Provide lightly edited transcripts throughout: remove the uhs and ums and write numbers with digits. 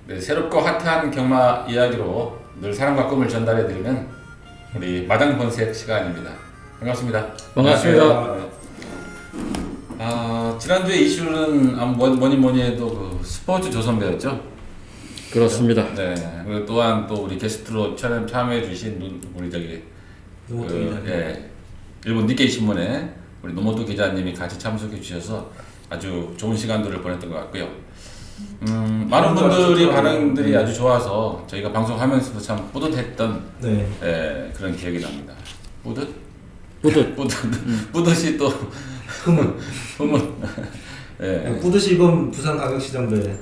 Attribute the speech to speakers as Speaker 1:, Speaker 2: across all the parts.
Speaker 1: 네, 새롭고 핫한 경마 이야기로 늘 사랑과 꿈을 전달해드리는 우리 마당 본색 시간입니다. 반갑습니다.
Speaker 2: 반갑습니다.
Speaker 1: 네. 지난주에 이슈는 뭐니 해도 그 스포츠 조선배였죠.
Speaker 2: 그렇습니다.
Speaker 1: 네. 그리고 또한 또 우리 게스트로 참여해주신 우리 일본 니케이 신문에 우리 노모토 기자님이 같이 참석해 주셔서 아주 좋은 시간들을 보냈던 것 같고요. 많은 분들이 반응들이 아주 좋아서 저희가 방송하면서도 참 뿌듯했던 그런 기억이 납니다. 뿌듯이 또 흐뭇.
Speaker 3: 뿌듯이 이번 부산 가격시장도에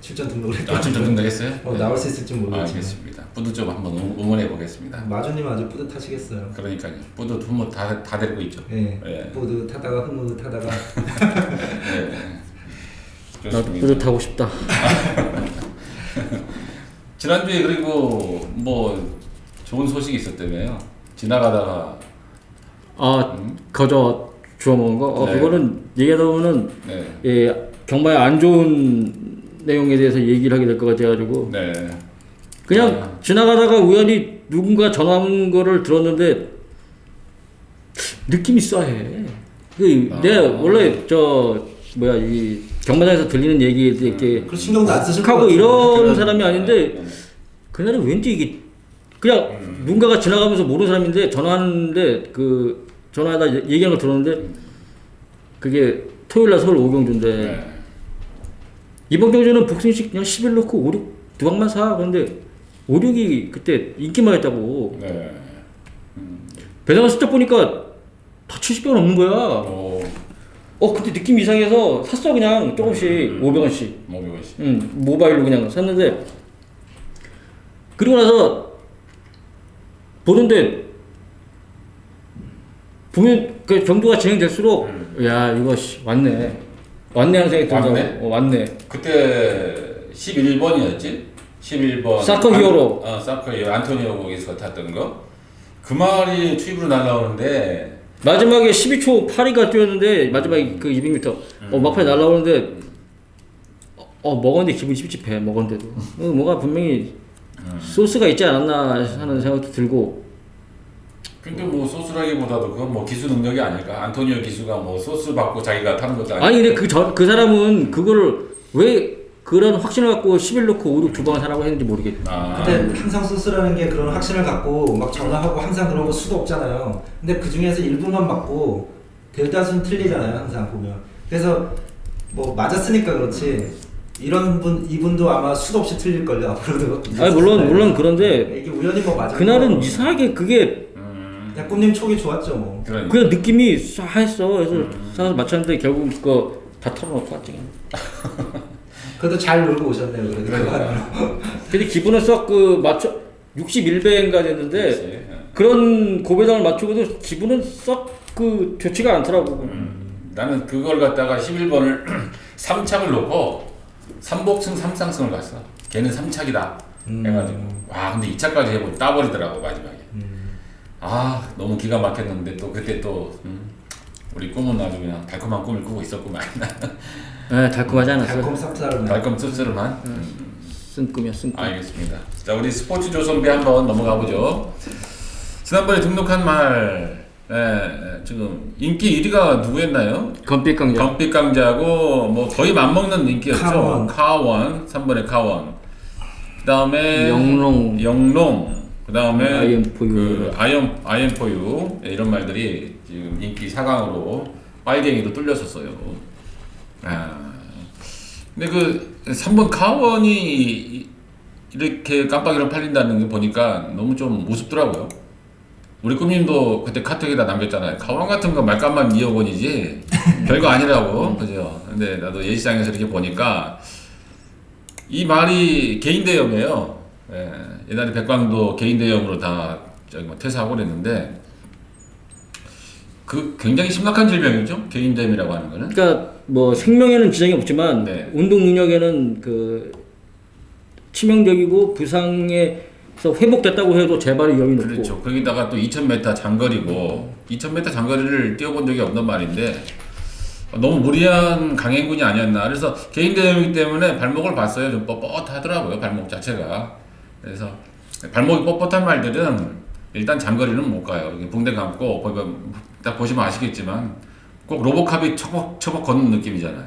Speaker 3: 출전 등록을 했거든요.
Speaker 1: 출전 등록했어요?
Speaker 3: 나올 수 있을지 모르겠지만.
Speaker 1: 알겠습니다. 뿌듯 좀 한번 응원해 보겠습니다.
Speaker 3: 마주님 아주 뿌듯하시겠어요.
Speaker 1: 그러니까요. 뿌듯 흐뭇 다 데리고 있죠.
Speaker 3: 뿌듯하다가 흐뭇하다가.
Speaker 2: 나도 뿌듯하고 싶다.
Speaker 1: 지난주에 그리고 뭐 좋은 소식이 있었다며요. 지나가다가
Speaker 2: 거저 주워 먹은 거?
Speaker 1: 네.
Speaker 2: 그거는 얘기하다 보면은 경마에 안 좋은 내용에 대해서 얘기를 하게 될 것 같아가지고 그냥 지나가다가 우연히 누군가 전화 온 거를 들었는데 느낌이 쏴해. 내가 원래 이 경마장에서 들리는 얘기에 이렇게
Speaker 3: 신경도 안 쓰실
Speaker 2: 하고 이런 사람이 아닌데 그날은 왠지 이게 그냥 누군가가 지나가면서 모르는 사람인데 전화하는데 전화하다 얘기한 걸 들었는데 그게 토요일날 서울 오경주인데 이번 경주는 복승식 그냥 11 넣고 5, 6 두 방만 사. 그런데 5, 6이 그때 인기만 했다고. 배당을 숫자 보니까 다 70배가 넘는 거야. 그때 느낌 이상해서 샀어. 그냥 조금씩 500원씩. 모바일로 그냥 샀는데 그리고 나서 보는데 보면 그 경주가 진행될수록 야 이거 왔네 하는 생각이 들더라고. 왔네.
Speaker 1: 그때 11번이었지? 11번
Speaker 2: 사커 히어로.
Speaker 1: 사커 히어로 안토니오 거기서 탔던 거. 그 말이 추입으로 날라오는데
Speaker 2: 마지막에 12초 8위가 뛰었는데 마지막에 그 200m 막판에 날라오는데 먹었는데 기분이 찝찝해. 먹었는데도 뭐가 분명히 소스가 있지 않았나 하는 생각도 들고.
Speaker 1: 근데 뭐 소스라기보다도 그건 뭐 기수 능력이 아닐까? 안토니오 기수가 뭐 소스 받고 자기가 타는 것도 아니고.
Speaker 2: 아니 근데 그 사람은 그거를 왜 그런 확신을 갖고 11 넣고 5, 6 두 방을 사라고 했는지 모르겠다.
Speaker 3: 근데 항상 소스라는 게 그런 확신을 갖고 막 전화하고 항상 그런 거 수도 없잖아요. 근데 그 중에서 일부만 맞고 대다수는 틀리잖아요. 항상 보면. 그래서 뭐 맞았으니까 그렇지. 이분도 아마 수도 없이 틀릴걸요. 앞으로도.
Speaker 2: 아니 물론 그런데
Speaker 3: 이게 우연히 뭐 맞은
Speaker 2: 그날은 이상하게 그게
Speaker 3: 꿈님 촉이 좋았죠 뭐.
Speaker 2: 그냥 느낌이 쏴했어. 그래서 사서 맞췄는데 결국 그거 다 털어놓고 왔지.
Speaker 3: 그래도 잘 놀고 오셨네요. 그래도.
Speaker 2: 근데 기분은 썩 61배인가 됐는데 그런 고배당을 맞추고도 기분은 썩 좋지가 않더라고.
Speaker 1: 나는 그걸 갖다가 11번을 3착을 놓고 3복승 3상승을 갔어. 걔는 3착이다 해가지고 근데 2착까지 해보고 따버리더라고 마지막에. 너무 기가 막혔는데 또 그때 또 우리 꿈은 아주 그냥 달콤한 꿈을 꾸고 있었구만.
Speaker 2: 네, 달콤하지 않았어.
Speaker 1: 달콤 씁쓸한
Speaker 2: 쓴 꿈.
Speaker 1: 알겠습니다. 자, 우리 스포츠 조선배 한번 넘어가 보죠. 지난번에 등록한 말 지금 인기 1위가 누구였나요?
Speaker 2: 검빛
Speaker 1: 강자고 뭐 거의 맞먹는 인기였죠. 카원 3번의 카원. 그다음에 영롱. 그다음에 아이엠포유 이런 말들이 지금 인기 4강으로 빨갱이로 뚫렸었어요. 근데 그 3번 카원이 이렇게 깜빡이로 팔린다는 게 보니까 너무 좀 우습더라고요. 우리 꿈님도 그때 카톡에다 남겼잖아요. 카원 같은 거 말값만 2억 원이지 별거 아니라고. 그죠? 근데 나도 예시장에서 이렇게 보니까 이 말이 개인 대여예요. 옛날에 백광도 개인 대여으로 다 퇴사하고 그랬는데 굉장히 심각한 질병이죠. 개인 대여이라고 하는 거는.
Speaker 2: 그러니까 뭐 생명에는 지장이 없지만 운동 능력에는 치명적이고 부상에서 회복됐다고 해도 재발의 위험이 높고.
Speaker 1: 그렇죠. 거기다가 또 2000m 장거리고 2000m 장거리를 뛰어본 적이 없는 말인데 너무 무리한 강행군이 아니었나. 그래서 개인 대회이기 때문에 발목을 봤어요. 좀 뻣뻣하더라고요. 발목 자체가. 그래서 발목이 뻣뻣한 말들은 일단 장거리는 못 가요. 이게 붕대 감고 딱 보시면 아시겠지만 꼭 로보캅이 처벅처벅 걷는 느낌이잖아요.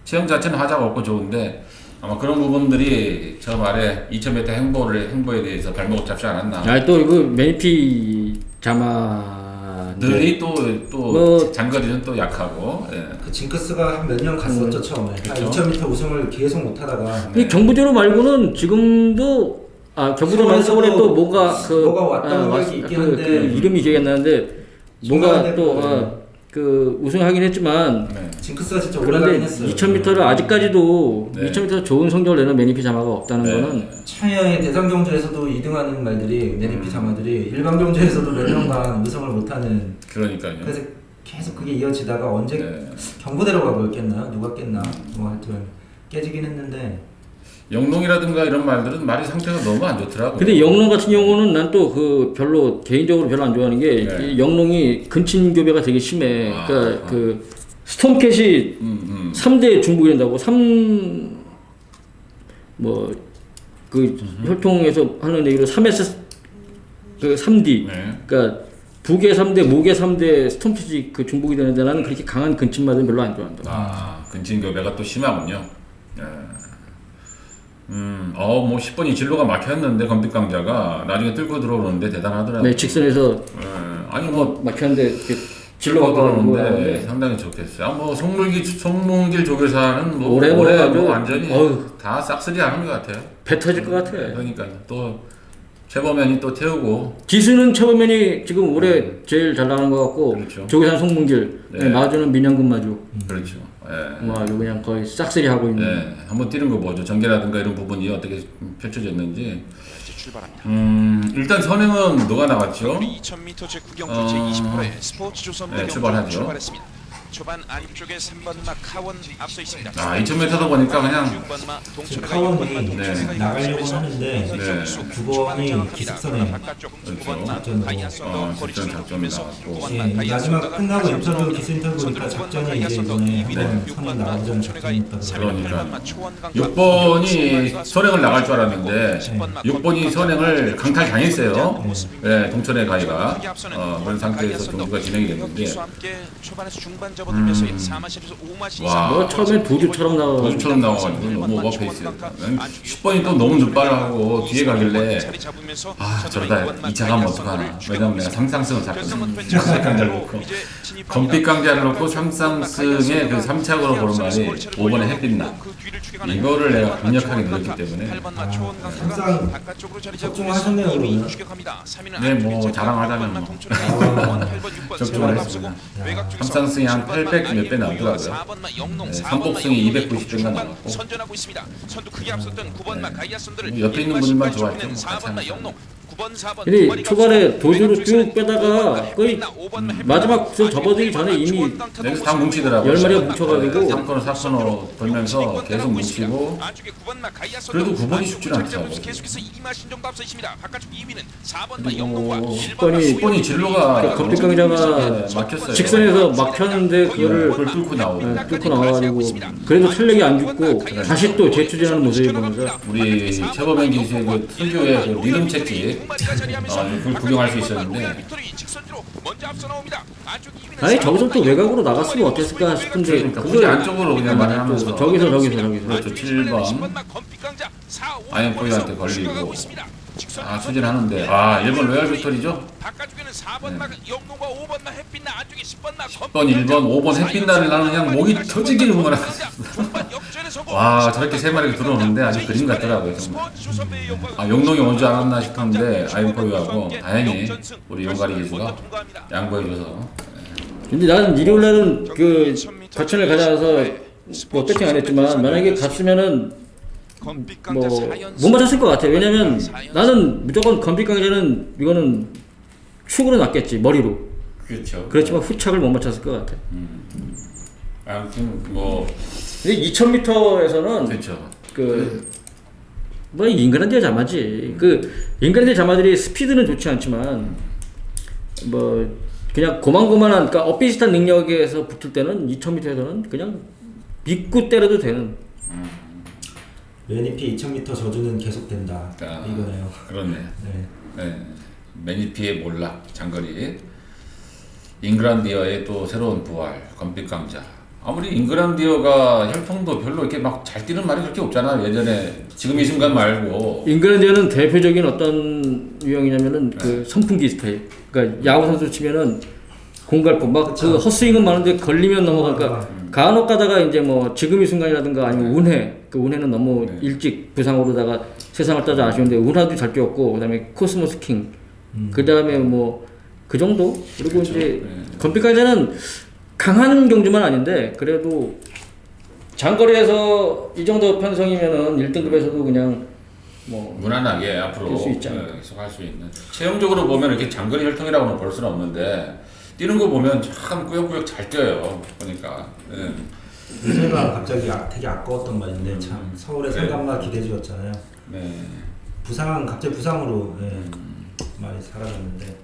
Speaker 1: 체형 자체는 하자가 없고 좋은데 아마 그런 부분들이 저 말에 2000m 행보에 대해서 발목을 잡지 않았나.
Speaker 2: 아, 또 이거 매니피 자마
Speaker 1: 들이 또
Speaker 2: 뭐,
Speaker 1: 장거리는 또 약하고. 예.
Speaker 3: 그 징크스가 한 몇 년 갔었죠 처음에.
Speaker 1: 그렇죠.
Speaker 3: 2000m 우승을 계속 못하다가.
Speaker 2: 이 경부제로 말고는 지금도 경부제 말고 서울에 또 뭐가
Speaker 3: 왔던 적이 있긴 한데
Speaker 2: 이름이 기억이 안 나는데 뭔가 또 우승하긴 했지만
Speaker 1: 네.
Speaker 3: 징크스가 진짜 오래가긴
Speaker 2: 그런데
Speaker 3: 했어요.
Speaker 2: 2000m를 아직까지도
Speaker 1: 네.
Speaker 2: 2000m 좋은 성적을 내는 매니피 자마가 없다는
Speaker 1: 네.
Speaker 2: 거는
Speaker 3: 차이의 대상 경주에서도 2등하는 말들이 매니피 자마들이 일반 경주에서도 몇 년간 우승을 못하는.
Speaker 1: 그러니까요.
Speaker 3: 그래서 계속 그게 이어지다가 언제
Speaker 1: 네.
Speaker 3: 경부대로 가고 깼나 누가 깼나 뭐 하여튼 깨지긴 했는데.
Speaker 1: 영농이라든가 이런 말들은 말이 상태가 너무 안 좋더라고요.
Speaker 2: 근데 영농 같은 경우는 난 또 개인적으로 별로 안 좋아하는 게
Speaker 1: 네.
Speaker 2: 이 영농이 근친 교배가 되게 심해.
Speaker 1: 아,
Speaker 2: 그러니까 스톰캣이 3대 중복이 된다고. 혈통에서 하는 얘기로 3S 3D.
Speaker 1: 네.
Speaker 2: 그러니까 북의 3대, 목의 3대 스톰캣이 중복이 되는데 나는 그렇게 강한 근친마들은 별로 안 좋아한다.
Speaker 1: 근친교배가 또 심하군요. 예. 뭐 10번이 진로가 막혔는데 검빛강자가 나중에 뚫고 들어오는데 대단하더라고요.
Speaker 2: 네, 직선에서
Speaker 1: 아니 뭐
Speaker 2: 막혔는데 이렇게
Speaker 1: 질러가
Speaker 2: 들어오는데
Speaker 1: 들어오는데 상당히 좋겠어요. 뭐 송문길 조교사는 뭐
Speaker 2: 올해
Speaker 1: 뭐 완전히
Speaker 2: 어휴.
Speaker 1: 다 싹쓸이 하는 것 같아요.
Speaker 2: 배 터질 것 같아.
Speaker 1: 그러니까 또 최범현이 또 태우고
Speaker 2: 기수는 최범현이 지금 올해 제일 잘 나가는 것 같고
Speaker 1: 그렇죠.
Speaker 2: 조계산 송문길,
Speaker 1: 네.
Speaker 2: 마주는 민영근 마주.
Speaker 1: 그렇죠. 예.
Speaker 2: 뭐 아주 그냥 거의 싹쓸이 하고 있는.
Speaker 1: 네, 한번 뛰는 거 보죠. 전개라든가 이런 부분이 어떻게 펼쳐졌는지.
Speaker 4: 이제 출발합니다.
Speaker 1: 일단 선행은 누가 나갔죠?
Speaker 4: 2000m 제9경주 제20호에 스포츠 조선부
Speaker 1: 네,
Speaker 4: 경주
Speaker 1: 출발하죠.
Speaker 4: 출발했습니다. 초반 안쪽에 3번마 카원 앞서 있습니다.
Speaker 1: 2000m도 보니까 그냥
Speaker 4: 6번마 동철이가
Speaker 3: 카원이
Speaker 4: 6번마 동철이가
Speaker 3: 나가려고 하는데
Speaker 1: 네.
Speaker 3: 9번이 기습선에
Speaker 4: 바깥쪽
Speaker 1: 그렇죠.
Speaker 4: 9번마 가이아선도 거리
Speaker 1: 작전
Speaker 4: 주는 보면서
Speaker 1: 작전이
Speaker 4: 9번마
Speaker 3: 마지막 끝나고 인터뷰 기수 인터뷰 보니까 작전이 이제 이번에 한번 선행 나가기 전에 작전이 있다고.
Speaker 1: 그러니까 6번이 선행을 나갈 줄 알았는데 6번이 선행을 강탈 당했어요. 네, 동천의 가이가 그런 상태에서 경기가 진행이 됐는데
Speaker 4: 초반에서 중반 접어들면서 4마실에서 5마실
Speaker 1: 와,
Speaker 2: 처음에 도주처럼 나와.
Speaker 1: 도주처럼 나와가지고 너무 오버페이스였다. 10번이 또 너무 늦발하고 뒤에 가길래 저러다 2차 가면 어떡하나. 왜냐면 내가 삼상승을 샀거든. 검빛강자를 놓고 검빛강자를 놓고 삼상승의 그 3착으로 보는 말이 5번에 햇빛나 이거를 내가 강력하게 늘었기 때문에
Speaker 3: 항상 적중하셨네요 그러면.
Speaker 1: 네, 뭐 자랑하자면 뭐 적중을 했습니다. 삼상승이 한 800 몇 배 나오더라고요. 네, 삼복승이 290배가 나왔고
Speaker 4: 선전하고 있습니다. 선두 크게 앞섰던 9번마 가이아선들을
Speaker 1: 옆에 있는 분만 좋아했죠.
Speaker 4: 4번마 영농 9번 4번
Speaker 2: 근데 초반에 도주로 쭉 빼다가 거의 마지막 접어들기 전에 이미
Speaker 1: 여기서 다 뭉치더라고요.
Speaker 2: 10마리가 뭉쳐가지고
Speaker 1: 3코너 4코너 돌면서 계속 뭉치고 그래도 9번이 쉽지는 않더라고요.
Speaker 4: 계속해서 2마신 정도 앞서 있습니다. 바깥쪽 2위는 4번마
Speaker 1: 그리고
Speaker 4: 영농과
Speaker 1: 10번이 진로가
Speaker 2: 검빛강자가
Speaker 1: 막혔어요.
Speaker 2: 직선에서 막혔는데
Speaker 1: 그걸 뚫고 나오고
Speaker 2: 뚫고 나와가지고 그래도 탄력이 안 죽고 다시 또 재추진하는 모습을 보면서
Speaker 1: 우리 최범현 기수의 그 특유의 그 리듬 채찍 그걸 구경할 수 있었는데
Speaker 2: 아니 저기서 또 외곽으로 나갔으면 어땠을까 싶은데
Speaker 1: 그러니까 굳이 안쪽으로 그냥 말하면서
Speaker 2: 저기서
Speaker 1: 그렇죠. 7번 아이언포이한테 걸리고 추진하는데 1번 로얄 빅토리죠?
Speaker 4: 바깥쪽에는 4번마 영농과 5번마 햇빛나 안쪽에 10번마
Speaker 1: 10번, 1번, 5번 햇빛나를 나는 그냥 목이 터지게 응원하고 와 저렇게 세 마리가 들어오는데 아주 그림 같더라고요 정말. 영농이 온 줄 알았나 싶었는데 아이언포이하고 다행히 우리 용가리 기수가 양보해줘서
Speaker 2: 근데 나는 일요일날은 그 과천을 가져와서 뭐 배팅 안 했지만 만약에 갔으면은 뭐 못 맞췄을 것 같아. 왜냐면 나는 무조건 검빛강자는 이거는 축으로 놨겠지 머리로.
Speaker 1: 그렇죠.
Speaker 2: 그렇지만 후착을 못 맞췄을 것 같아.
Speaker 1: 아무튼 뭐
Speaker 2: 근데 2000m에서는
Speaker 1: 그렇죠.
Speaker 2: 뭐 잉글랜드의 자마지. 잉글랜드의 자마들이 스피드는 좋지 않지만 뭐 그냥 고만고만한 그러니까 엇비슷한 능력에서 붙을 때는 2000m에서는 그냥 믿고 때려도 되는.
Speaker 3: 매니피 2000m 저주는 계속된다.
Speaker 1: 아,
Speaker 3: 이거네요.
Speaker 1: 그렇네.
Speaker 3: 네.
Speaker 1: 네. 매니피의 몰락 장거리. 잉그란디어의 또 새로운 부활, 검빛 강자. 아무리 잉그란디어가 혈통도 별로 이렇게 막 잘 뛰는 말이 그렇게 없잖아. 예전에 지금 이 순간 말고.
Speaker 2: 잉글랜드는 대표적인 어떤 유형이냐면은 그 선풍기 스타일. 그러니까 야구 선수 치면은 공갈포 막 그 헛스윙은 많은데 걸리면 넘어가니까 간혹 가다가 이제 뭐 지금 이 순간이라든가 아니면 운해 그 운해는 너무 일찍 부상으로다가 세상을 따져 아쉬운데 운하도 잘 뛰었고 그다음에 코스모스 킹 그다음에 뭐 그 정도 그리고
Speaker 1: 그렇죠.
Speaker 2: 이제 건피까지는 강한 경주만 아닌데 그래도 장거리에서 이 정도 편성이면은 1등급에서도 그냥 뭐
Speaker 1: 무난하게 앞으로
Speaker 2: 뛸수 있지 않을까.
Speaker 1: 계속 할 수 있는. 체형적으로 보면 이렇게 장거리 혈통이라고는 볼 수는 없는데 뛰는 거 보면 참 꾸역꾸역 잘 뛰어요. 그러니까. 네.
Speaker 3: 제가 갑자기 되게 아까웠던 말인데 참 서울의 상감마 기대주였잖아요.
Speaker 1: 네.
Speaker 3: 갑자기 부상으로 많이 사라졌는데.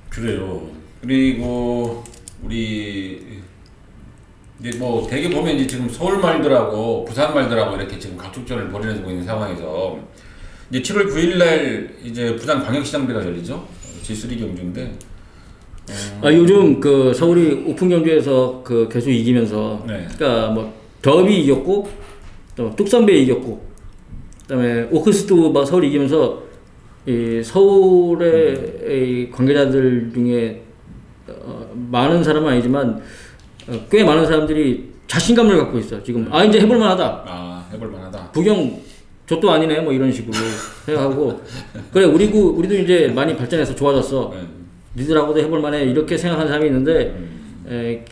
Speaker 1: 그래요. 그리고 우리 이제 뭐 되게 보면 이제 지금 서울 말들하고 부산 말들하고 이렇게 지금 각축전을 벌이고 있는 상황에서 이제 7월 9일 날 이제 부산 광역시장대가 열리죠. G3 경주인데.
Speaker 2: 요즘 그 서울이 오픈 경주에서 그 계속 이기면서
Speaker 1: 네.
Speaker 2: 그러니까 뭐 더비 이겼고 또 뚝섬배 이겼고 그다음에 오크스도 막 서울이 이기면서 이 서울의 이 관계자들 중에 많은 사람은 아니지만 꽤 많은 사람들이 자신감을 갖고 있어. 지금 이제 해볼 만하다.
Speaker 1: 해볼 만하다.
Speaker 2: 부경 저도 아니네 뭐 이런 식으로 생각하고 그래 우리도 이제 많이 발전해서 좋아졌어.
Speaker 1: 네.
Speaker 2: 니들하고도 해볼 만해 이렇게 생각하는 사람이 있는데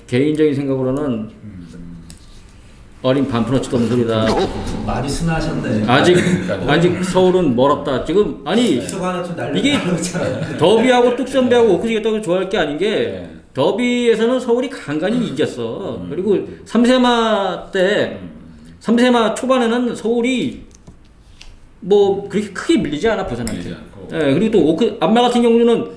Speaker 2: 개인적인 생각으로는 어린 반푼어치도 없는 소리다.
Speaker 3: 많이 순하셨네.
Speaker 2: 아직 서울은 멀었다. 지금 아니
Speaker 3: 기소가 하나 좀 날려.
Speaker 2: 이게 더비하고 뚝섬배하고 오크지겠다고 좋아할 게 아닌 게 더비에서는 서울이 간간히 이겼어. 그리고 3세마 때 3세마 초반에는 서울이 뭐 그렇게 크게 밀리지 않아 부산한테. 예, 그리고 또 오크 안마 같은 경우는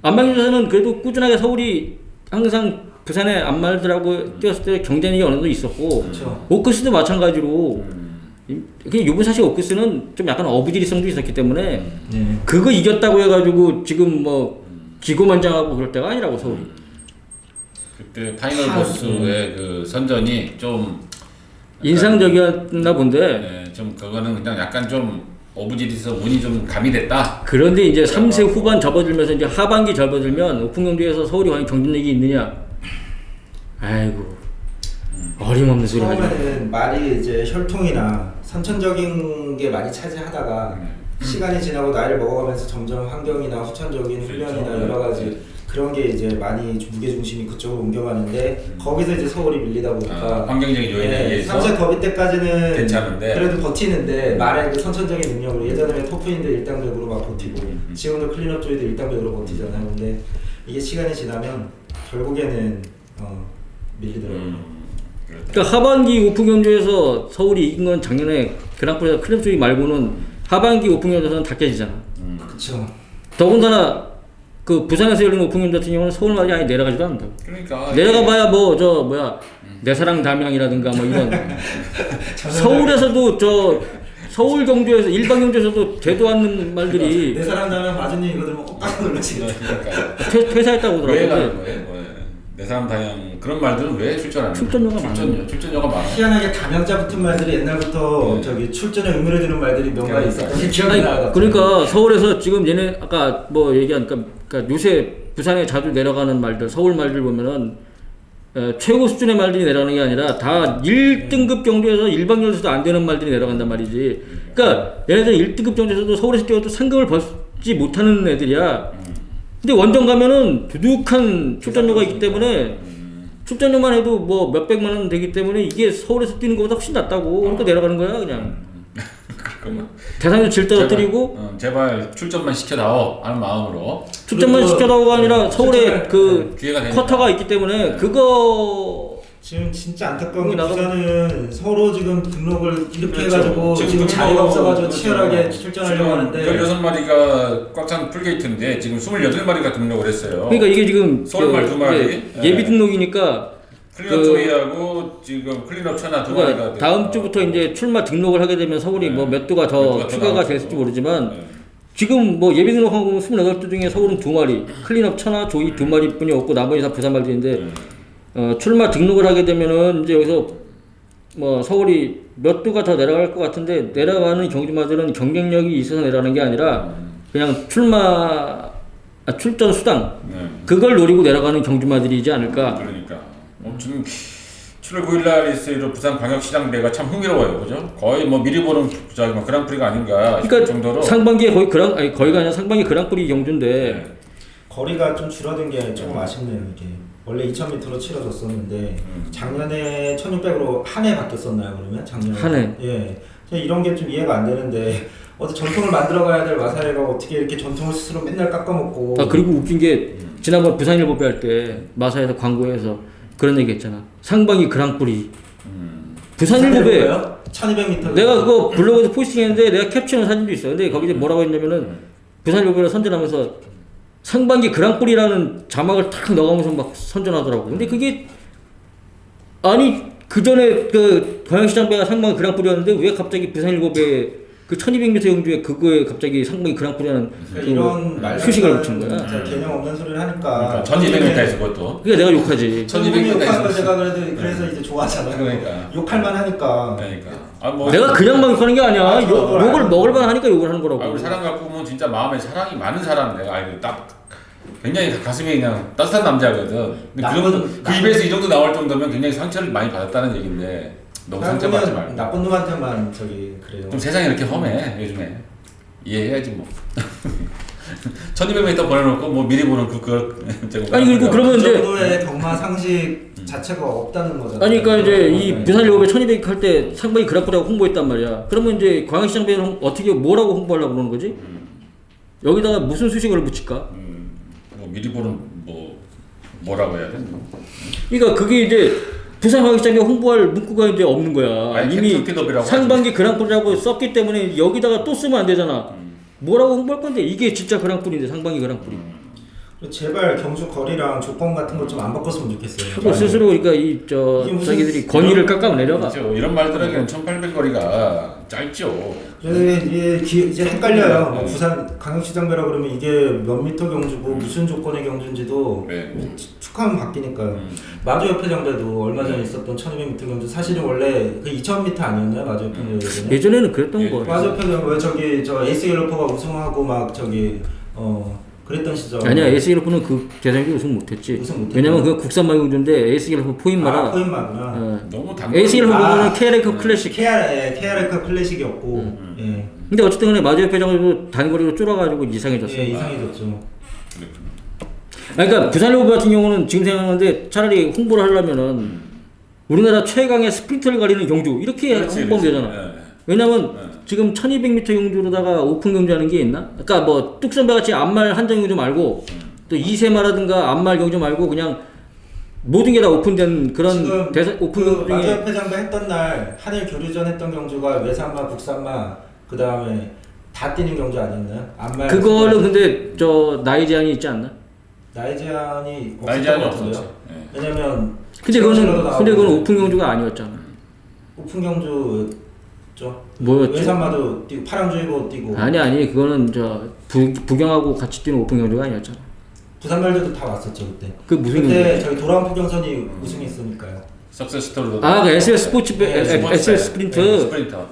Speaker 2: 안마 경주에서는 그래도 꾸준하게 서울이 항상 부산의 안마들하고 뛰었을 때 경쟁력이 어느 정도 있었고
Speaker 3: 그렇죠.
Speaker 2: 오크스도 마찬가지로 요번 사실 오크스는 좀 약간 어부지리성도 있었기 때문에
Speaker 3: 네.
Speaker 2: 그거 이겼다고 해가지고 지금 뭐 기고만장하고 그럴 때가 아니라고 서울이.
Speaker 1: 그때 파이널 보스의 그 선전이 좀
Speaker 2: 인상적이었나 본데.
Speaker 1: 네, 좀 그거는 그냥 약간 좀 오브지리서 운이 좀 가미됐다.
Speaker 2: 그런데 이제 3세 후반 접어들면서 이제 하반기 접어들면 오픈 경주에서 서울이 과연 경쟁력이 있느냐? 아이고 어림없는 소리 하지 마.
Speaker 3: 처음에는 말이 이제 혈통이나 선천적인 게 많이 차지하다가 시간이 지나고 나이를 먹어가면서 점점 환경이나 후천적인 훈련이나 여러 가지 그런 게 이제 많이 무게 중심이 그쪽으로 옮겨가는데 거기서 이제 서울이 밀리다 보니까
Speaker 1: 환경적인 요인에 의해서
Speaker 3: 3세 더비 때까지는
Speaker 1: 괜찮은데
Speaker 3: 그래도 버티는데 말의 그 선천적인 능력으로 예전에 토프인데 1당백으로 막 버티고 지금도 클린업 조이도 1당백으로 버티잖아요. 근데 이게 시간이 지나면 결국에는 밀리더라고요.
Speaker 2: 그러니까 하반기 오픈 경주에서 서울이 이긴 건 작년에 그랑프리에서 클럽 조이 말고는 하반기 오픈 경주에서는 다 깨지잖아.
Speaker 3: 그렇죠.
Speaker 2: 더군다나 그 부산에서 열린 오픈 경주 같은 경우는 서울 말이 아예 내려가지도 않는다.
Speaker 1: 그러니까
Speaker 2: 내려가봐야 뭐 저 뭐야 내 사랑 담양이라든가 뭐 이런 서울에서도 저 서울 경주에서 일반 경주에서도 되도 않는 말들이
Speaker 3: 내 사람 나면 마주님 이거 들으면 깜짝 놀라시겠다.
Speaker 1: 그러니까
Speaker 2: 퇴사했다고
Speaker 1: 왜
Speaker 2: 그러더라고요.
Speaker 1: 가는 거예요? 내 사람 다양 그런 말들은 왜 출전하는 출전료가 많아.
Speaker 3: 희한하게 담양자 붙은 말들이 옛날부터 저기 출전에 의미를 두는 말들이 몇 가지 있었던 게 기억이 나요.
Speaker 2: 그러니까 서울에서 지금 얘네 아까 뭐 얘기한 그러니까 요새 부산에 자주 내려가는 말들 서울 말들 보면은 최고 수준의 말들이 내려가는 게 아니라 다 1등급 경주에서 일반 경주에서도 안 되는 말들이 내려간단 말이지. 그러니까 얘네들 1등급 경주에서도 서울에서 뛰어도 상금을 벌지 못하는 애들이야. 근데 원정 가면은 두둑한 출전료가 있기 때문에 출전료만 해도 뭐 몇백만 원 되기 때문에 이게 서울에서 뛰는 것보다 훨씬 낫다고. 그러니까 내려가는 거야 그냥. 대상도 질 떨어뜨리고
Speaker 1: 제발 출전만 시켜다오 하는 마음으로
Speaker 2: 출전만 시켜다오가 아니라 서울에 그
Speaker 1: 기회가 되니까.
Speaker 2: 쿼터가 있기 때문에 그거
Speaker 3: 지금 진짜 안타까운 게
Speaker 2: 나도-
Speaker 3: 부산은 서로 지금 등록을 이렇게
Speaker 1: 그렇죠.
Speaker 3: 해가지고 지금 자리가 없어가지고 치열하게 출전하려고 하는데
Speaker 1: 16마리가 꽉 찬 풀게이트인데 지금 28마리가 등록을 했어요.
Speaker 2: 그러니까 이게 지금
Speaker 1: 서울말 두 마리.
Speaker 2: 이제 예비 등록이니까
Speaker 1: 클린업 조이하고 지금 클린업 천하 두 마리가
Speaker 2: 그러니까 다음 주부터 이제 출마 등록을 하게 되면 서울이
Speaker 1: 네.
Speaker 2: 뭐 몇 도가 더
Speaker 1: 몇 도가 더
Speaker 2: 추가가
Speaker 1: 나오죠.
Speaker 2: 됐을지 모르지만
Speaker 1: 네.
Speaker 2: 지금 뭐 예비 등록한 거 28도 중에 서울은 2마리, 클린업 천하 조이 2마리뿐이 없고 나머지 다 부산 말들인데 출마 등록을 하게 되면은 이제 여기서 뭐 서울이 몇 도가 더 내려갈 것 같은데 내려가는 경주마들은 경쟁력이 있어서 내려가는 게 아니라 그냥 출전 수당
Speaker 1: 네.
Speaker 2: 그걸 노리고 내려가는 경주마들이지 않을까.
Speaker 1: 그러니까 지금 7월 9일 날 있을 부산 광역시장배가 참 흥미로워요, 그죠? 거의 뭐 미리 보는 뭐 그랑프리가 아닌가 싶을
Speaker 2: 그러니까
Speaker 1: 정도로.
Speaker 2: 상반기에 거의가 아니라 상반기 그랑프리 경주인데
Speaker 1: 네.
Speaker 3: 거리가 좀 줄어든 게 조금 아쉽네요. 이게 원래 2,000m로 치러졌었는데 작년에 1,600으로 한 해 바뀌었었나요? 그러면 작년에
Speaker 2: 한 해.
Speaker 3: 예, 저는 이런 게 좀 이해가 안 되는데 어제 전통을 만들어가야 될 마사회가 어떻게 이렇게 전통을 스스로 맨날 깎아먹고.
Speaker 2: 아 그리고 웃긴 게 지난번 부산일보배 할 때 마사에서 광고에서 그런 얘기 했잖아. 상반기 그랑프리 부산일보배
Speaker 3: 1,200m.
Speaker 2: 내가 그거 블로그에서 포스팅했는데 내가 캡처한 사진도 있어. 근데 거기서 뭐라고 했냐면은 부산일보배를 선전하면서 상반기 그랑프리라는 자막을 탁 넣어가면서 막 선전하더라고. 근데 그게 아니 그 전에 그 광역시장배가 상반기 그랑프리였는데 왜 갑자기 부산일보배 그 1200m 경주에 그거에 갑자기 상반기 그랑프리라는
Speaker 3: 이런 말
Speaker 2: 수식을 붙인 거야.
Speaker 3: 개념 없는 소리를 하니까.
Speaker 1: 그러니까 1200m에서 그것도.
Speaker 2: 그게 내가 욕하지.
Speaker 1: 1200m
Speaker 3: 욕하는 거
Speaker 1: 에서.
Speaker 3: 제가 그래서 이제 좋아하잖아요.
Speaker 1: 그러니까.
Speaker 3: 욕할만 하니까.
Speaker 1: 그러니까. 아, 뭐
Speaker 2: 내가 그냥 막 욕하는 게 아니야.
Speaker 3: 아,
Speaker 2: 욕을 먹을만 하니까 욕을 하는 거라고.
Speaker 1: 우리 사람 갖고 보면 진짜 마음에 사랑이 많은 사람 내가 알고 딱 굉장히 가슴이 그냥 따뜻한 남자거든. 근데 그 입에서 이 정도 나올 정도면 굉장히 상처를 많이 받았다는 얘긴데 너무 상처받지 말고.
Speaker 3: 나쁜 놈한테만 저기 그래요.
Speaker 1: 좀 세상이 이렇게 험해 요즘에 이해해야지 뭐. 1200m 보내놓고 뭐 미리 보는 그걸
Speaker 2: 아니 그리고 그러면
Speaker 3: 그
Speaker 2: 이제
Speaker 3: 정도의 경마 상식 자체가 없다는 거잖아요.
Speaker 2: 아니 그러니까 이제 이 부산일보배 1200 할 때 상반기 그랑프리라고 홍보했단 말이야. 그러면 이제 광역시장배는 어떻게 뭐라고 홍보하려고 그러는 거지? 여기다가 무슨 수식어를 붙일까?
Speaker 1: 뭐 미리 보는 뭐라고 해야 돼?
Speaker 2: 그러니까 그게 이제 부산 광역시장배 홍보할 문구가 이제 없는 거야.
Speaker 1: 아니,
Speaker 2: 이미
Speaker 1: 캡틴피더비라고
Speaker 2: 상반기 그랑프리라고 썼기 때문에 여기다가 또 쓰면 안 되잖아. 뭐라고 홍보할 건데 이게 진짜 그랑프리인데 상반기 그랑프리.
Speaker 3: 제발 경주 거리랑 조건 같은 거 좀 안 바꿨으면 좋겠어요.
Speaker 2: 그거 스스로 그러니까
Speaker 3: 이게 무슨
Speaker 2: 자기들이 권위를 깎아 내려가.
Speaker 1: 그렇죠. 이런 말들에게는 1800거리가 짧죠.
Speaker 3: 그래서 이제 헷갈려요.
Speaker 1: 네.
Speaker 3: 부산 광역시장배라 그러면 이게 몇 미터 경주고 무슨 조건의 경주인지도
Speaker 1: 네.
Speaker 3: 축하하면 바뀌니까요. 마주협회장배도 얼마 전에 있었던 1200m 경주 사실은 원래 그 2000m 아니었나요? 마주협회장배.
Speaker 2: 예전에는 그랬던
Speaker 1: 예.
Speaker 2: 거.
Speaker 3: 마주협회장 왜 저기 저 에이스 갤러퍼가 우승하고 막 저기 그랬던 시절.
Speaker 2: 아니야 에이스 갤러프는 그 대상이 우승 못했지.
Speaker 3: 우승 못했구나.
Speaker 2: 왜냐면 그 국산마이 경주인데 에이스 갤러프 포인마라.
Speaker 3: 포인마구나.
Speaker 1: 너무 단.
Speaker 2: 에이스 갤러프는 KRX 클래식.
Speaker 3: KRX 클래식이었고. 예.
Speaker 2: 근데 어쨌든 간에 마주협회장으로 단거리로 쫄아가지고 이상해졌어.
Speaker 3: 예, 이상해졌죠.
Speaker 2: 그러니까 부산일보 같은 경우는 지금 생각하는데 차라리 홍보를 하려면은 우리나라 최강의 스프린트를 가리는 경주 이렇게 홍보하면 되잖아.
Speaker 1: 네.
Speaker 2: 왜냐면 지금 1200m 경주로다가 오픈 경주하는 게 있나? 그러니까 뭐 뚝선배 같이 암말 한정 경주 말고 또 이세마라든가 암말 경주 말고 그냥 모든 게 다 오픈된 그런
Speaker 3: 지금
Speaker 2: 오픈
Speaker 3: 그
Speaker 2: 경주 중에
Speaker 3: 마주협회장배 했던 날 한일 교류전 했던 경주가 외산마, 국산마 그 다음에 다 뛰는 경주 아니었나요? 암말
Speaker 2: 그거는 근데 저 나이 제한이 있지 않나?
Speaker 3: 나이 제한이
Speaker 1: 나이 제한이
Speaker 3: 없었던 것
Speaker 1: 없었지.
Speaker 3: 같은데요?
Speaker 1: 예.
Speaker 3: 왜냐면
Speaker 2: 근데 그거는 오픈 경주가 아니었잖아.
Speaker 3: 오픈 경주죠.
Speaker 2: 뭐였지?
Speaker 3: 외산마도 뛰고 파랑주의보 뛰고
Speaker 2: 아니 그거는 저 부경하고 같이 뛰는 오픈 경주가 아니었잖아.
Speaker 3: 부산말들도 다 왔었죠 그때.
Speaker 2: 그 무슨
Speaker 3: 그때
Speaker 2: 경주?
Speaker 3: 저희 도라운 포경선이 우승했으니까요.
Speaker 1: 석세스 스토리도.
Speaker 2: 그 SS 스포츠 SS 스프린트.
Speaker 1: 스프린터.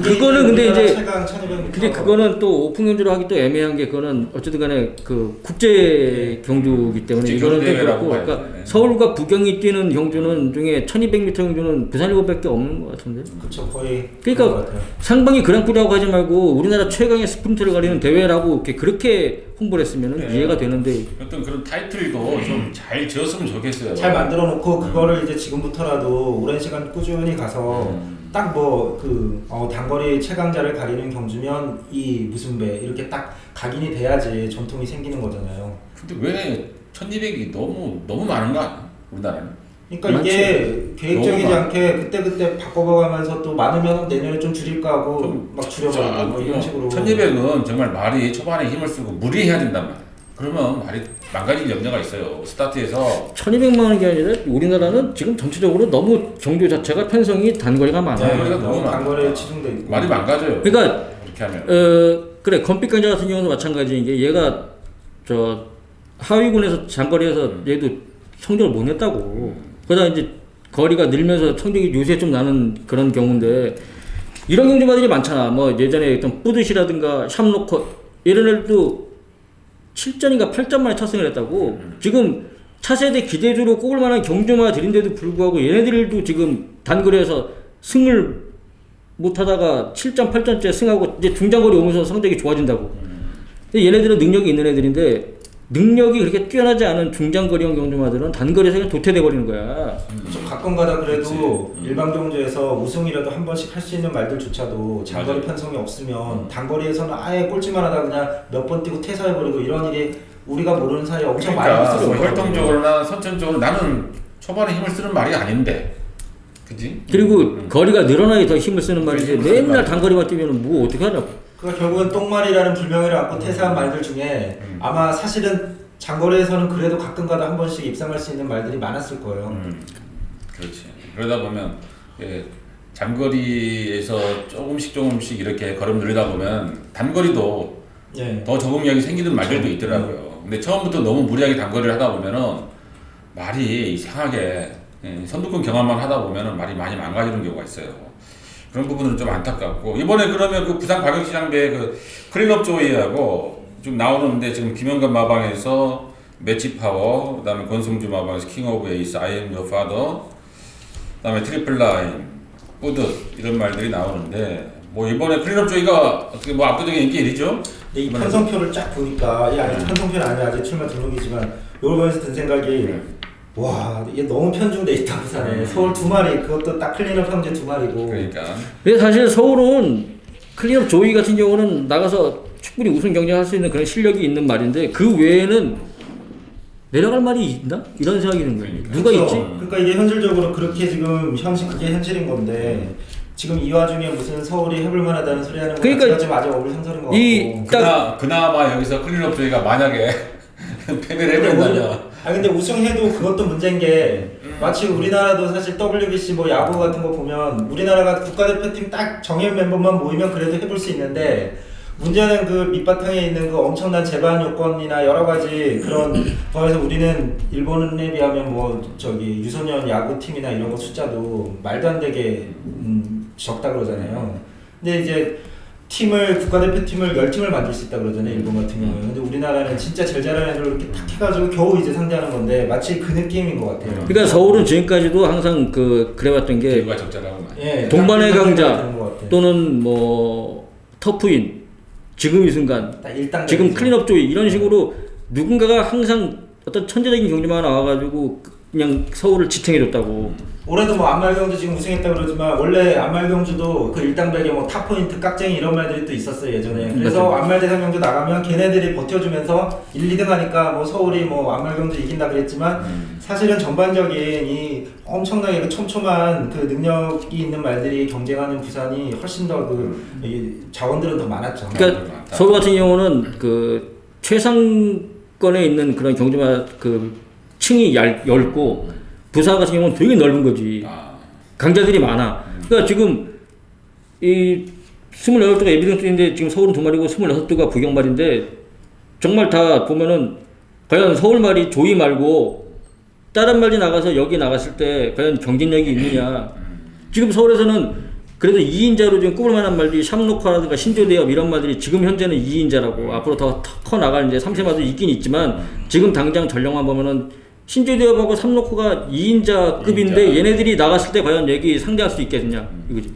Speaker 2: 그거는 근데 이제
Speaker 3: 최강 1200m.
Speaker 2: 근데 그거는 또 오픈 경주로 하기 또 애매한 게 그거는 어쨌든 간에 그 국제 경주기 때문에
Speaker 1: 국제
Speaker 2: 이거는 좀
Speaker 1: 경주대회라고
Speaker 2: 그렇고
Speaker 1: 봐야
Speaker 2: 그러니까
Speaker 1: 되네.
Speaker 2: 서울과 부경이 뛰는 경주는 중에 1200m 경주는 부산일보밖에 없는 것 같은데.
Speaker 3: 그쵸 거의
Speaker 2: 그러니까
Speaker 3: 그런 것 같아요.
Speaker 2: 상반기 그랑프리라고 하지 말고 우리나라 최강의 스프린트를 가리는 대회라고 그렇게 홍보를 했으면
Speaker 1: 네.
Speaker 2: 이해가 되는데
Speaker 1: 어떤 그런 타이틀도 좀 잘 지었으면 좋겠어요.
Speaker 3: 잘 만들어 놓고 그거를 이제 지금부터라도 오랜 시간 꾸준히 가서 딱 뭐 단거리 최강자를 가리는 경주면 이 무슨 배 이렇게 딱 각인이 돼야지 전통이 생기는 거잖아요.
Speaker 1: 근데 왜 1200이 너무 많은가 우리나라는?
Speaker 3: 그러니까
Speaker 2: 많지.
Speaker 3: 이게 계획적이지
Speaker 1: 너무
Speaker 3: 않게 그때 바꿔봐가면서 또 많으면 내년에 좀 줄일까 하고 막 줄여버리고 뭐 이런 식으로.
Speaker 1: 1200은 정말 말이 초반에 힘을 쓰고 무리해야 된단 말이야. 그러면 말이 망가질 염려가 있어요. 스타트에서
Speaker 2: 1200만 원이 아니라 우리나라는 지금 전체적으로 너무 경주 자체가 편성이 단거리가 많아요.
Speaker 1: 단거리가 너무
Speaker 3: 너무
Speaker 1: 많아.
Speaker 3: 단거리에 치중돼 있고.
Speaker 1: 말이 망가져요.
Speaker 2: 그러니까
Speaker 1: 그렇게 하면.
Speaker 2: 그래 건빛강자 같은 경우는 마찬가지인 게 얘가 저 하위군에서 장거리에서 얘도 성적을 못 냈다고. 그러다 이제 거리가 늘면서 성적이 요새 좀 나는 그런 경우인데 이런 경주마들이 많잖아. 뭐 예전에 어떤 뿌듯이라든가 샴로커 이런 애들도 7전인가 8전 만에 차승을 했다고. 지금 차세대 기대주로 꼽을 만한 경주마들인데도 불구하고 얘네들도 지금 단거리에서 승을 못하다가 7전 8전째 승하고 이제 중장거리 오면서 성적이 좋아진다고. 근데 얘네들은 능력이 있는 애들인데 능력이 그렇게 뛰어나지 않은 중장거리형 경주마들은 단거리에서 그냥 도태돼 버리는 거야.
Speaker 3: 좀 가끔가다 그래도
Speaker 1: 그치.
Speaker 3: 일반 경주에서 우승이라도 한 번씩 할 수 있는 말들조차도 장거리 편성이 없으면 단거리에서는 아예 꼴찌만 하다 그냥 몇 번 뛰고 퇴사해버리고 이런 일이 우리가 모르는 사이에 엄청 많이
Speaker 1: 그러니까
Speaker 3: 있어요.
Speaker 1: 활동적으로나 선천적으로 나는 초반에 힘을 쓰는 말이 아닌데, 그지?
Speaker 2: 그리고 거리가 늘어나야 더 힘을 쓰는 말이지
Speaker 1: 힘을 쓰는
Speaker 2: 맨날
Speaker 1: 말.
Speaker 2: 단거리만 뛰면 뭐 어떻게 하냐고.
Speaker 3: 그러니까 결국은 똥말이라는 불명예를 안고 퇴사한 말들 중에 아마 사실은 장거리에서는 그래도 가끔가다 한 번씩 입상할 수 있는 말들이 많았을 거예요.
Speaker 1: 그렇지. 그러다 보면 예, 장거리에서 조금씩 이렇게 걸음 늘리다 보면 단거리도
Speaker 3: 예.
Speaker 1: 더 적응력이 생기는 말들도 있더라고요. 근데 처음부터 너무 무리하게 단거리를 하다 보면은 말이 이상하게 선두권 경험만 하다 보면은 말이 많이 망가지는 경우가 있어요. 그런 부분은 좀 안타깝고 이번에 그러면 그 부산 과격시장배 그 클린업 조이하고 좀 나오는데 지금 김영관 마방에서 매치 파워, 그다음에 권성주 마방에서 킹 오브 에이스, I am your father, 그다음에 트리플 라인, 뿌듯 이런 말들이 나오는데 뭐 이번에 클린업 조이가 어떻게 뭐 압도적인 인기 1위죠?
Speaker 3: 근데 이 편성표를 쫙 보니까 이 아직 편성표는 아니야 아직 출마 등록이지만 이걸 보면서 든 생각이 와 이게 너무 편중돼 있다 부산에 서울 2마리 그것도 딱 클린업 형제 2마리고
Speaker 1: 그러니까
Speaker 2: 근데 사실 서울은 클린업 조이 같은 경우는 나가서 충분히 우승 경쟁할 수 있는 그런 실력이 있는 말인데 그 외에는 내려갈 말이 있나? 이런 생각이 드는 거예요. 누가
Speaker 3: 그렇죠.
Speaker 2: 있지?
Speaker 3: 그러니까 이게 현실적으로 그렇게 지금 그게 현실인 건데 지금 이 와중에 무슨 서울이 해볼 만하다는 소리 하는 거
Speaker 2: 그러니까
Speaker 3: 자체가 좀 아직 어불성설인 것
Speaker 2: 이
Speaker 3: 같고
Speaker 1: 그나마 여기서 클린업 조이가 만약에 패배를 해버린다면
Speaker 3: 근데 우승해도 그것도 문제인 게 마치 우리나라도 사실 WBC 뭐 야구 같은 거 보면 우리나라가 국가대표팀 딱 정예원 멤버만 모이면 그래도 해볼 수 있는데 문제는 그 밑바탕에 있는 그 엄청난 제반 요건이나 여러 가지 그런 거에서 우리는 일본에 비하면 뭐 저기 유소년 야구팀이나 이런 거 숫자도 말도 안 되게 적다 그러잖아요. 근데 이제 국가대표팀을 10팀을 만들 수 있다 그러잖아요, 일본 같은 경우는. 근데 우리나라는 진짜 제일 잘하는 애들을 이렇게 탁 해가지고 겨우 이제 상대하는 건데 마치 그 느낌인 것 같아요.
Speaker 2: 그러니까 서울은 지금까지도 항상 그래왔던 게
Speaker 1: 기회가 적절하고 많이.
Speaker 3: 예,
Speaker 2: 동반의
Speaker 3: 딱
Speaker 2: 강자
Speaker 3: 되는 것 같아요.
Speaker 2: 또는 뭐 터프인 지금 이 순간
Speaker 3: 딱 일당
Speaker 2: 지금
Speaker 3: 되겠죠.
Speaker 2: 클린업 조이 이런 식으로 누군가가 항상 어떤 천재적인 경주만 나와가지고 그냥 서울을 지탱해줬다고.
Speaker 3: 올해도 뭐 안말경주 지금 우승했다 그러지만 원래 안말경주도 그 일당백에 뭐 탑포인트 깍쟁이 이런 말들이 또 있었어요 예전에. 그래서
Speaker 2: 맞아요.
Speaker 3: 안말대상경주 나가면 걔네들이 버텨주면서 1, 2등 하니까 뭐 서울이 뭐 안말경주 이긴다 그랬지만 사실은 전반적인 이 엄청나게 그 촘촘한 그 능력이 있는 말들이 경쟁하는 부산이 훨씬 더 그 자원들은 더 많았죠.
Speaker 2: 그러니까 서울 같은 경우는 그 최상권에 있는 그런 경주마 그 층이 얇고 부산 같은 경우는 되게 넓은 거지. 강자들이 많아. 그러니까 지금 이 28도가 예비등급인데 지금 서울은 2마리고 26도가 부경말인데 정말 다 보면은 과연 서울말이 조이 말고 다른 말이 나가서 여기 나갔을 때 과연 경쟁력이 있느냐. 지금 서울에서는 그래도 2인자로 지금 꼽을 만한 말들이 샴로커라든가 신조대엽 이런 말들이 지금 현재는 2인자라고 앞으로 더 커 나갈 이제 3세마도 있긴 있지만 지금 당장 전력만 보면은 신조대엽하고 삼로코가 2인자급인데 얘네들이 나갔을 때 과연 여기 상대할 수 있겠느냐 이거지.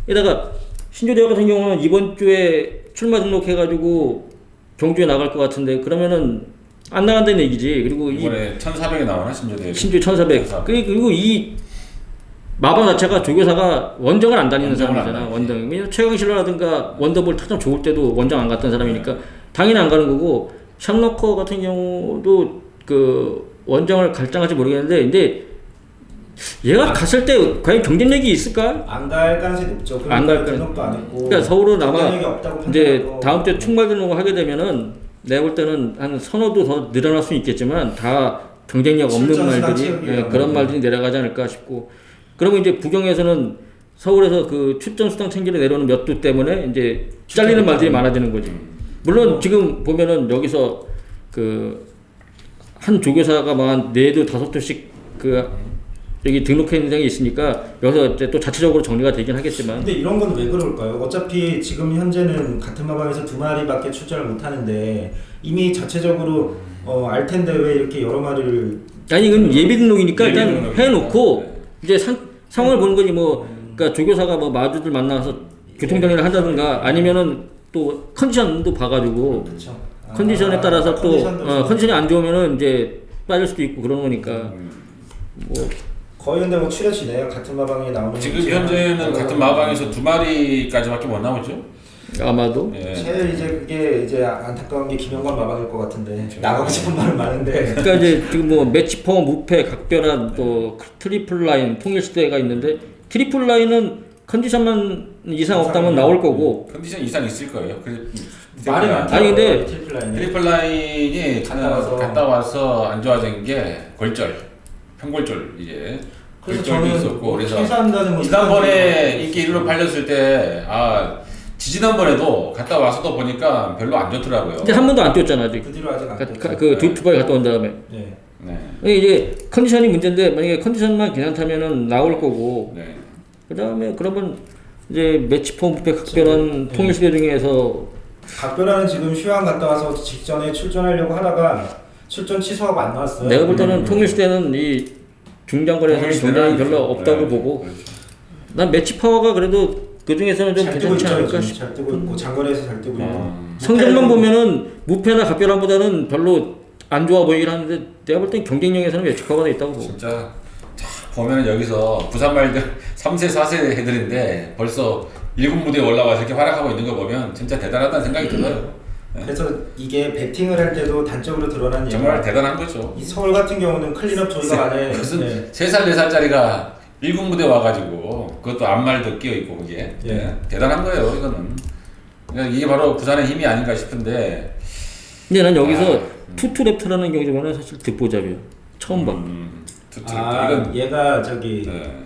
Speaker 2: 게다가 신조대엽 같은 경우는 이번 주에 출마 등록해가지고 경주에 나갈 것 같은데 그러면은 안 나간다는 얘기지. 그리고
Speaker 1: 이번에 1400에 나오나 신조대.
Speaker 2: 신조 1400. 그리고 이 마방 자체가 조교사가 원정을 안 다니는 사람이잖아. 원정. 왜냐면 최강실러라든가 원더볼 타점 좋을 때도 원정 안 갔던 사람이니까 당연히 안 가는 거고 샴로커 같은 경우도 그 원정을 갈지 모르겠는데 근데 얘가 갔을 때 과연 경쟁력이 있을까?
Speaker 3: 안 갈 가능성이 높죠.
Speaker 2: 안 갈
Speaker 3: 등록도 안 했고.
Speaker 2: 그러니까 서울은 아마
Speaker 3: 경쟁력이 없다고
Speaker 2: 이제
Speaker 3: 판단하고.
Speaker 2: 다음 주에 총괄 등록을 하게 되면은 내가 볼 때는 한 서너 도 더 늘어날 수 있겠지만 다 경쟁력 없는
Speaker 3: 출전 수당
Speaker 2: 말들이
Speaker 3: 채우기라고.
Speaker 2: 그런 말들이 내려가지 않을까 싶고 그러면 이제 부경에서는 서울에서 그 출전 수당 챙기러 내려오는 몇 도 때문에 이제 잘리는 말들이 많아지는 거지. 물론 지금 보면은 여기서 그 한 조교사가 막 4도 5도씩 그 여기 등록해 있는 상이 있으니까 여기서 이제 또 자체적으로 정리가 되긴 하겠지만
Speaker 3: 근데 이런 건 왜 그럴까요? 어차피 지금 현재는 같은 마방에서 2마리밖에 출전을 못 하는데 이미 자체적으로 알 텐데 왜 이렇게 여러 마리를
Speaker 2: 아니 이건 예비 등록이니까
Speaker 1: 예비
Speaker 2: 일단
Speaker 1: 등록이니까.
Speaker 2: 해놓고 이제 상황을 보는 거지 뭐 그러니까 조교사가 뭐 마주들 만나서 교통정리를 한다든가 아니면은 또 컨디션도 봐가지고
Speaker 3: 그렇죠.
Speaker 2: 컨디션에 따라서 또
Speaker 3: 컨디션도
Speaker 2: 컨디션이 안 좋으면은 이제 빠질 수도 있고 그런 거니까 뭐
Speaker 3: 거의 근데 뭐 추려지네요. 같은 마방에 나오는
Speaker 1: 지금
Speaker 3: 거지.
Speaker 1: 현재는 같은 마방에서 2마리까지밖에 못 나오죠.
Speaker 2: 아마도
Speaker 1: 예.
Speaker 3: 제일 이제 그게 이제 안타까운 게 김영관 마방일 것 같은데 나가고 싶은 말은 많은데
Speaker 2: 그러니까 이제 지금 뭐 매치퍼 무패 각별한 또 트리플 라인 통일시대가 있는데 트리플 라인은 컨디션만 이상 없다면 나올 거고
Speaker 1: 컨디션 이상 있을 거예요.
Speaker 3: 말이 많죠.
Speaker 2: 아니, 근데
Speaker 1: 트리플 라인이 갔다 와서 안 좋아진 게 편골절 이제
Speaker 3: 그래서
Speaker 1: 골절도
Speaker 3: 저는
Speaker 1: 있었고 그래서
Speaker 3: 퇴사한다는 뭐
Speaker 1: 지난번에 인기 1위로 팔렸을 때 지난번에도 갔다 와서도 보니까 별로 안 좋더라고요.
Speaker 2: 이제 한 번도 안 뛰었잖아 아직.
Speaker 3: 그 뒤로 아직 안 됐죠.
Speaker 2: 그 두바이 갔다 온 다음에.
Speaker 3: 네.
Speaker 1: 네.
Speaker 2: 이제 컨디션이 문제인데 만약에 컨디션만 괜찮다면은 나올 거고.
Speaker 1: 네.
Speaker 2: 그다음에 그러면 이제 매치퍼 무패 각별한 통일시대 중에서
Speaker 3: 각별하는 지금 휴양 갔다 와서 직전에 출전하려고 하다가 출전 취소하고 안 나왔어요.
Speaker 2: 내가 볼 때는 통일시대는 이 중장거리에서는 경쟁이 별로 없다고
Speaker 1: 네,
Speaker 2: 보고
Speaker 1: 그렇죠.
Speaker 2: 난 매치 파워가 그래도 그 중에서는 좀
Speaker 3: 잘 뜨고
Speaker 2: 괜찮지
Speaker 3: 있죠.
Speaker 2: 않을까
Speaker 3: 지금 잘 뜨고 있고 장거리에서 잘 뜨고 있고.
Speaker 2: 성적만 보면은 무패나 각별함보다는 별로 안 좋아 보이긴 하는데 내가 볼 땐 경쟁력에서는 매치 파워가 있다고 보고
Speaker 1: 진짜 자, 보면은 여기서 부산 말들 3세 4세 애들인데 벌써 1군 무대에 올라와서 이렇게 활약하고 있는 거 보면 진짜 대단하다는 생각이 들어요. 네.
Speaker 3: 그래서 이게 배팅을 할 때도 단적으로 드러난
Speaker 1: 정말
Speaker 3: 얘기가
Speaker 1: 대단한 거죠.
Speaker 3: 이 서울 같은 경우는 클린업 조이가 안에
Speaker 1: 무슨
Speaker 3: 네.
Speaker 1: 3살 4살짜리가 1군 무대 와가지고 그것도 앞말도 끼어 있고 그게
Speaker 3: 예.
Speaker 1: 대단한 거예요 이거는. 그러니까 이게 바로 부산의 힘이 아닌가 싶은데.
Speaker 2: 근데 난 여기서 투투랩터라는 경우는 사실 듣보잡이야 처음 봐.
Speaker 1: 이건
Speaker 3: 얘가 저기
Speaker 1: 네.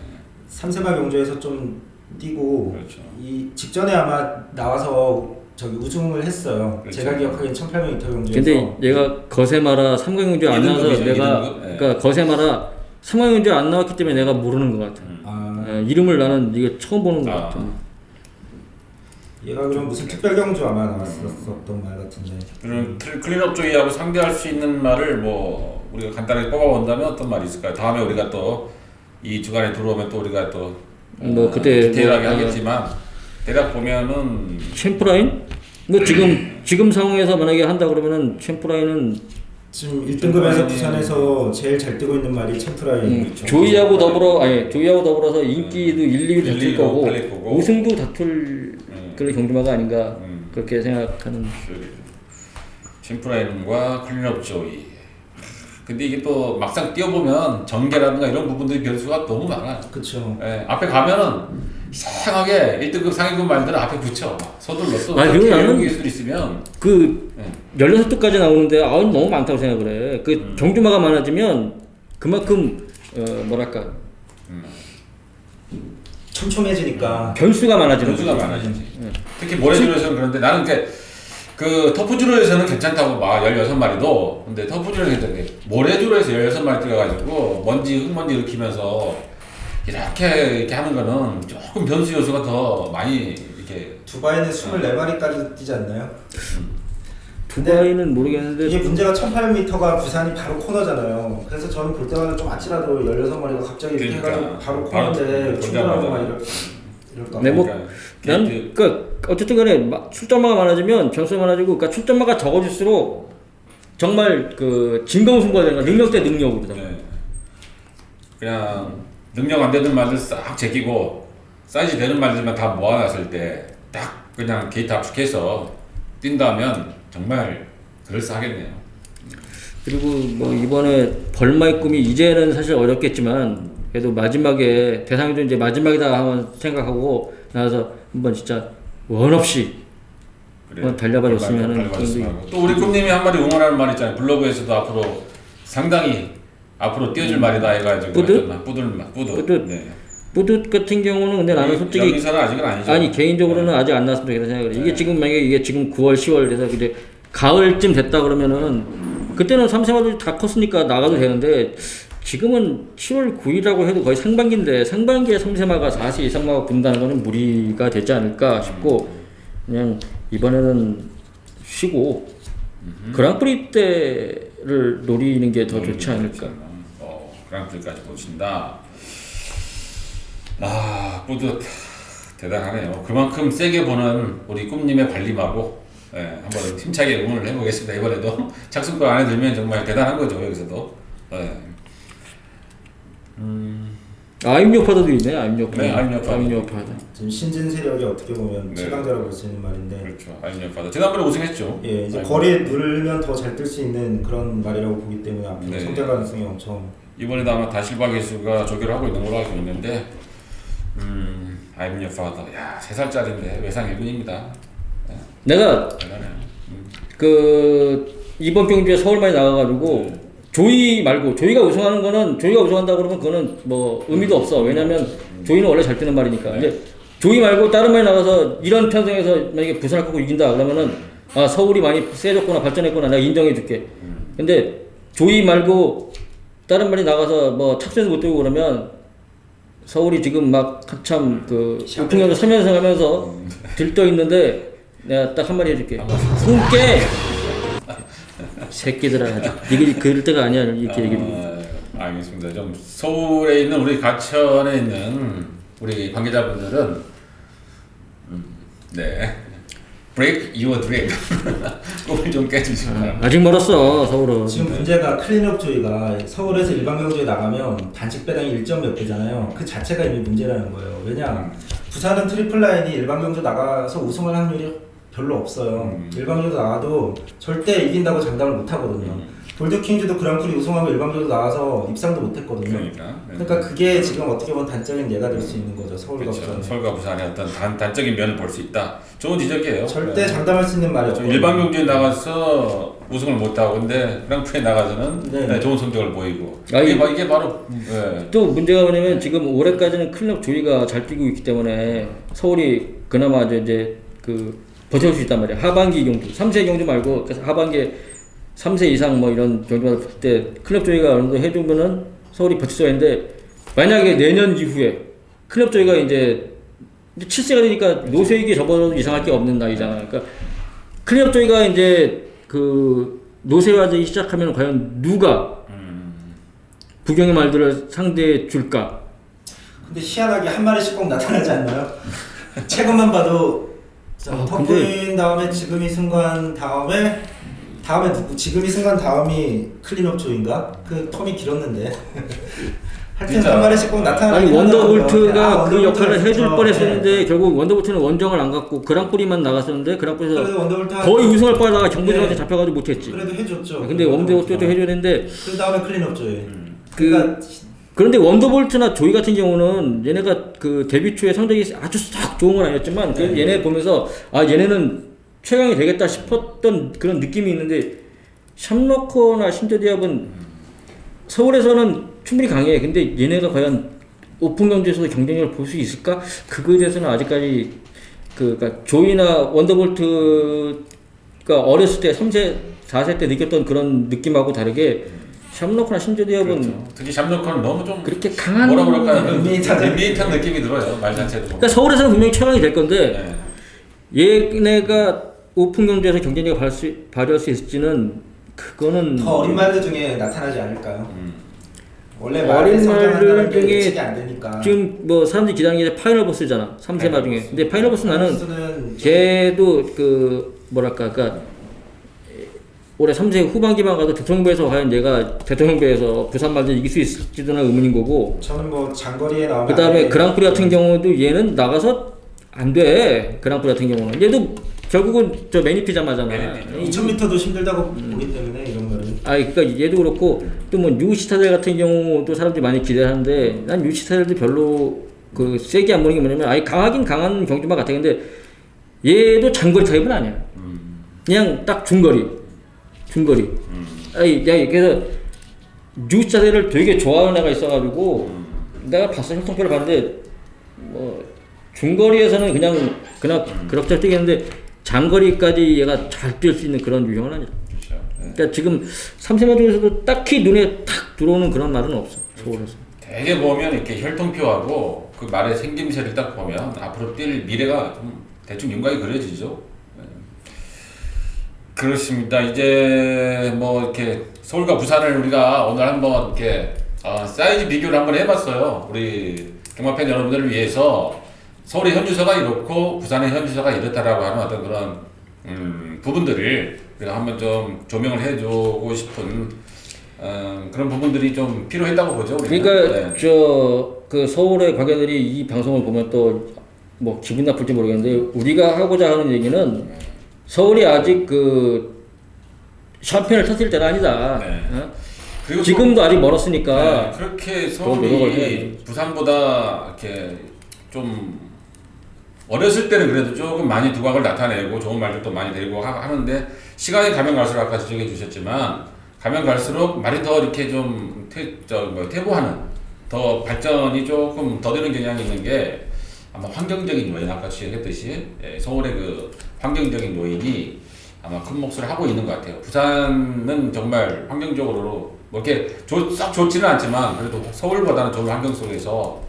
Speaker 3: 삼세마 경주에서 좀 뛰고
Speaker 1: 그렇죠.
Speaker 3: 이 직전에 아마 나와서 저기 우승을 했어요.
Speaker 1: 그렇죠.
Speaker 3: 제가 기억하기엔 1800m 경주에서.
Speaker 2: 근데 얘가 거세마라 삼강경주에 안 나와서
Speaker 1: 이등급이죠,
Speaker 2: 내가
Speaker 1: 이등급? 네.
Speaker 2: 그러니까 거세마라 삼강경주에 안 나왔기 때문에 내가 모르는 것 같아. 이름을 나는 이게 처음 보는 것 같아.
Speaker 3: 얘가 그럼 무슨 특별 경주 아마 나왔었던 말 같은데.
Speaker 1: 그럼 클린업 조이하고 상대할 수 있는 말을 뭐 우리가 간단하게 뽑아본다면 어떤 말이 있을까요? 다음에 우리가 또 이 주간에 들어오면 또 우리가 또
Speaker 2: 뭐 그때
Speaker 1: 디테일하게
Speaker 2: 뭐,
Speaker 1: 하겠지만 대략 보면은
Speaker 2: 챔프라인? 뭐 지금 상황에서 만약에 한다 그러면은 챔프라인은
Speaker 3: 지금 1등급에서 부산에서 제일 잘 뜨고 있는 말이 챔프라인.
Speaker 1: 그렇죠.
Speaker 2: 조이하고 더불어서 인기도 1, 2위 다툴
Speaker 1: 1, 2위
Speaker 2: 거고
Speaker 1: 팔릴 거고.
Speaker 2: 우승도 다툴 그런 경주마가 아닌가 그렇게 생각하는.
Speaker 1: 챔프라인과 클린업 조이. 근데 이게 또 막상 뛰어보면 전개라든가 이런 부분들이 변수가 너무 많아요.
Speaker 3: 그렇죠.
Speaker 1: 예, 앞에 가면은 이상하게 1등급 상위급 말들은 앞에 붙여. 서둘러 또
Speaker 2: 아니,
Speaker 1: 그렇게
Speaker 2: 나는
Speaker 1: 외국 기술이 있으면
Speaker 2: 그
Speaker 1: 네.
Speaker 2: 16도까지 나오는데 너무 많다고 생각을 해. 그 경주마가 많아지면 그만큼 뭐랄까
Speaker 3: 촘촘해지니까.
Speaker 2: 변수가 많아지는
Speaker 1: 변수가
Speaker 2: 거지.
Speaker 1: 많아지지. 특히 모래주로에서는 그런데 나는 그 터프주로에서는 괜찮다고 봐 16마리도. 근데 터프주로에서 괜찮은데 모래주로에서 16마리 뛰어가지고 흙먼지 일으키면서 이렇게 하는 거는 조금 변수 요소가 더 많이 이렇게.
Speaker 3: 두바이는 24마리까지 뛰지 않나요?
Speaker 2: 두바이는 모르겠는데
Speaker 3: 이게 문제가 1800m가 부산이 바로 코너잖아요. 그래서 저는 볼 때마다 좀 아찔하더라도 16마리가 갑자기 이렇게
Speaker 1: 그러니까.
Speaker 3: 해가지고 바로
Speaker 1: 바로
Speaker 3: 코너인데 충분하고 막 이럴까.
Speaker 2: 네, 뭐
Speaker 1: 그러니까
Speaker 2: 난 그러니까 어쨌든 간에 출전마가 많아지면 변수가 많아지고 그러니까 출전마가 적어질수록 정말 그 진검승부가 되는 거야. 능력 대 능력으로.
Speaker 1: 네. 그냥 능력 안 되는 말들 싹 제끼고 사이즈 되는 말들만 다 모아놨을 때 딱 그냥 게이트 압축해서 뛴다면 정말 그럴싸하겠네요.
Speaker 2: 그리고 뭐 이번에 벌마의 꿈이 이제는 사실 어렵겠지만 그래도 마지막에 대상도 이제 마지막이다 한번 생각하고 나와서 한번 진짜 원 없이 한번 달려봐 줬으면은
Speaker 1: 또 우리 꿈님이 한마디 응원하는 말 있잖아요. 블로그에서도 앞으로 상당히 앞으로 띄워줄 말이다 해가지고
Speaker 2: 뿌듯?
Speaker 1: 뿌듯. 네.
Speaker 2: 뿌듯 같은 경우는 근데 나는 솔직히
Speaker 1: 여기서는 아직은 아니죠.
Speaker 2: 아니 개인적으로는 아직 안 나왔으면 좋겠다 생각을 해. 이게 지금 만약에 이게 지금 9월 10월 돼서 이제 가을쯤 됐다 그러면은 그때는 3세마도 다 컸으니까 나가도 되는데 지금은 7월 9일이라고 해도 거의 상반기인데 상반기에 3세마가 4세 이상마가 붙는다는 거는 무리가 되지 않을까 싶고 그냥 이번에는 쉬고 그랑프리 때를 노리는 게 더 좋지 않을까.
Speaker 1: 그랑프리까지 보신다. 아 뿌듯 대단하네요. 그만큼 세게 보는 우리 꿈님의 발림하고 한번 힘차게 응원을 해보겠습니다. 이번에도 착순권 안에 들면 정말 대단한 거죠 여기서도.
Speaker 2: 아임요파더도 있네. 아임요파더.
Speaker 1: 네, 아임요파더.
Speaker 3: 지금 신진 세력이 어떻게 보면
Speaker 1: 네.
Speaker 3: 최강자라고 볼 수 있는 말인데.
Speaker 1: 그렇죠. 아임요파더. 지난번에 우승했죠.
Speaker 3: 예, 이제 거리에 누르면 더 잘 뜰 수 있는 그런 말이라고 보기 때문에 앞으로
Speaker 1: 네.
Speaker 3: 성장 가능성이 엄청.
Speaker 1: 이번에도 아마 다실바 기수가 조교를 하고 있는 걸로 알고 있는데, 아임요파더. 야 3살짜리인데 외상 1군입니다.
Speaker 2: 내가
Speaker 1: 대단해요.
Speaker 2: 그 이번 경주에 서울만이 나가가지고 조이 말고 조이가 우승하는 거는 조이가 우승한다 그러면 그거는 뭐 의미도 없어. 왜냐면 조이는 원래 잘 뜨는 말이니까. 근데 조이 말고 다른 말이 나가서 이런 편성에서 만약에 부산을 꺾고 이긴다 그러면은 아 서울이 많이 세졌구나 발전했구나 내가 인정해줄게. 근데 조이 말고 다른 말이 나가서 뭐 착수해서 못 들고 그러면 서울이 지금 막 한참 그 우풍경주 3연승 하면서 들떠 있는데 내가 딱 한마디 해줄게. 숨게 새끼들아 이게 그럴 때가 아니야 이렇게 얘기를.
Speaker 1: 알겠습니다. 좀 서울에 있는 우리 가천에 있는 우리 관계자분들은 네 break your dream 꿈을 좀 깨주시기 바랍니다.
Speaker 2: 아직 멀었어 서울은.
Speaker 3: 지금 문제가 클린업 조이가 서울에서 일반 경주에 나가면 반칙 배당이 1점 몇 배잖아요. 그 자체가 이미 문제라는 거예요. 왜냐 부산은 트리플 라인이 일반 경주 나가서 우승할 확률이 별로 없어요. 일반 경주 나가도 절대 이긴다고 장담을 못 하거든요. 골드킹즈도 그랑프리 우승하고 일반 경주 나가서 입상도 못 했거든요. 그러니까 그게 지금 어떻게 보면 단적인 예가 될 수 있는 거죠. 서울과
Speaker 1: 그렇죠.
Speaker 3: 부산.
Speaker 1: 서울과 부산의 어떤 단적인 면을 볼 수 있다. 좋은 지적이에요.
Speaker 3: 절대 장담할 수 있는 말이
Speaker 1: 좀
Speaker 3: 없고
Speaker 1: 일반 경기에 나가서 우승을 못하고 근데 그랑프리에 나가서는
Speaker 3: 네.
Speaker 1: 좋은 성적을 보이고
Speaker 2: 아니,
Speaker 1: 이게 바로
Speaker 2: 또 문제가 뭐냐면 지금 올해까지는 클럽 조이가 잘 뛰고 있기 때문에 서울이 그나마 이제 그 버텨줄 수 있단 말이야. 하반기 경주 3세 경주 말고 그래서 하반기에 3세 이상 뭐 이런 경주가 때 클럽 조이가 어느 정도 해주면은 서울이 버틸 수가 있는데 만약에 내년 이후에 클럽 조이가 이제 7세가 되니까 노쇠익이 접어도 이상할 게 없는 나이잖아. 그러니까 클럽 조이가 이제 그 노쇠화되기 시작하면 과연 누가 부경의 말들을 상대해 줄까?
Speaker 3: 근데 희한하게 한 마리씩 꼭 나타나지 않나요? 최근만 봐도 터프인 다음에 지금 이 순간 다음에 누구? 지금 이 순간 다음이 클린업 조인가? 그 텀이 길었는데 하여튼 한 마리씩 꼭 나타나긴
Speaker 2: 아니 원더볼트가
Speaker 3: 하더라고요.
Speaker 2: 그 역할을 해줄
Speaker 3: 진짜,
Speaker 2: 뻔했었는데
Speaker 3: 네.
Speaker 2: 결국 원더볼트는 원정을 안 갖고 그랑프리만 나갔었는데
Speaker 3: 그래도
Speaker 2: 그랑프리에서
Speaker 3: 원더볼트
Speaker 2: 거의 우승할 뻔하다가 정부들한테
Speaker 3: 네.
Speaker 2: 잡혀가지고 못했지.
Speaker 3: 그래도 해줬죠.
Speaker 2: 근데 원더볼트도 해줘야 되는데
Speaker 3: 그 다음에 클린업 조이. 그러니까
Speaker 2: 그런데 원더볼트나 조이 같은 경우는 얘네가 그 데뷔 초에 성적이 아주 싹 좋은 건 아니었지만 그래도 얘네 보면서 아 얘네는 최강이 되겠다 싶었던 그런 느낌이 있는데 샴러커나 신저디압은 서울에서는 충분히 강해. 근데 얘네가 과연 오픈 경주에서도 경쟁력을 볼 수 있을까? 그거에 대해서는 아직까지 그러니까 조이나 원더볼트가 어렸을 때 3세, 4세 때 느꼈던 그런 느낌하고 다르게 샴러커나 신저디압은
Speaker 1: 그렇죠. 특히 샴러커는 너무 좀
Speaker 2: 그렇게 강한
Speaker 1: 뭐라 그럴까
Speaker 3: 밋밋한
Speaker 1: 느낌이 들어요. 말 자체도.
Speaker 2: 그러니까 서울에서는 분명히 최강이 될 건데 얘네가 오픈 경주에서 경쟁력을 발휘할 수 있을지는 그거는
Speaker 3: 더 어린 말들 중에 나타나지 않을까요? 원래
Speaker 2: 어린 말들 중에
Speaker 3: 예측이 안 되니까.
Speaker 2: 지금 뭐 사람들이 기다리는 게 파이널 보스잖아. 3세마 중에. 근데 파이널 보스 나는
Speaker 3: 보스는
Speaker 2: 걔도 그 뭐랄까 그러니까 올해 3세 후반기만 가도 대통령배에서 과연 얘가 대통령배에서 부산 말들 이길 수 있을지도는 의문인 거고.
Speaker 3: 저는 뭐 장거리에 나오면
Speaker 2: 그 다음에
Speaker 3: 안 돼.
Speaker 2: 그랑프리 같은 경우도 얘는 나가서 안 돼. 그랑프리 같은 경우는 얘도 결국은 저 매니피자마잖아.
Speaker 3: 2000m도 힘들다고 보기 때문에 이런 거는.
Speaker 2: 아 그러니까 얘도 그렇고 또 뭐 뉴시타델 같은 경우도 사람들이 많이 기대하는데 난 뉴시타델도 별로 그 세게 안 보는 게 뭐냐면 아예 강하긴 강한 경주마 같아. 근데 얘도 장거리 타입은 아니야. 그냥 딱 중거리. 아니, 그래서 뉴시타델을 되게 좋아하는 애가 있어가지고 내가 봤어. 혈통표를 봤는데 뭐 중거리에서는 그냥 그렇게 뛰겠는데 장거리까지 얘가 잘 뛸 수 있는 그런 유형은 아니야.
Speaker 1: 그렇죠. 네.
Speaker 2: 그러니까 지금 3세마 중에서도 딱히 눈에 탁 들어오는 그런 말은 없어. 서울에서.
Speaker 1: 되게 보면 이렇게 혈통표하고 그 말의 생김새를 딱 보면 앞으로 뛸 미래가 좀 대충 윤곽이 그려지죠. 네. 그렇습니다. 이제 뭐 이렇게 서울과 부산을 우리가 오늘 한번 이렇게 사이즈 비교를 한번 해봤어요. 우리 경마팬 여러분들을 위해서 서울의 현주소가 이렇고 부산의 현주소가 이렇다라고 하는 어떤 그런 부분들을 우리가 한번 좀 조명을 해주고 싶은 그런 부분들이 좀 필요했다고 보죠. 우리는.
Speaker 2: 그러니까
Speaker 1: 네.
Speaker 2: 그 서울의 관계들이 이 방송을 보면 또 뭐 기분 나쁠지 모르겠는데 우리가 하고자 하는 얘기는 서울이 아직 그 샴페인을 터뜨릴 때가 아니다.
Speaker 1: 네.
Speaker 2: 어?
Speaker 1: 그리고
Speaker 2: 지금도 아직 멀었으니까
Speaker 1: 네, 그렇게
Speaker 2: 더 노력을 해야지.
Speaker 1: 서울이 부산보다 이렇게 좀 어렸을 때는 그래도 조금 많이 두각을 나타내고 좋은 말들도 많이 되고 하는데 시간이 가면 갈수록 아까 지적해 주셨지만 가면 갈수록 말이 더 이렇게 좀 퇴보하는 더 발전이 조금 더되는 경향이 있는 게 아마 환경적인 요인 아까 지적했듯이 서울의 그 환경적인 요인이 아마 큰 몫을 하고 있는 것 같아요. 부산은 정말 환경적으로 뭐 이렇게 썩 좋지는 않지만 그래도 서울보다는 좋은 환경 속에서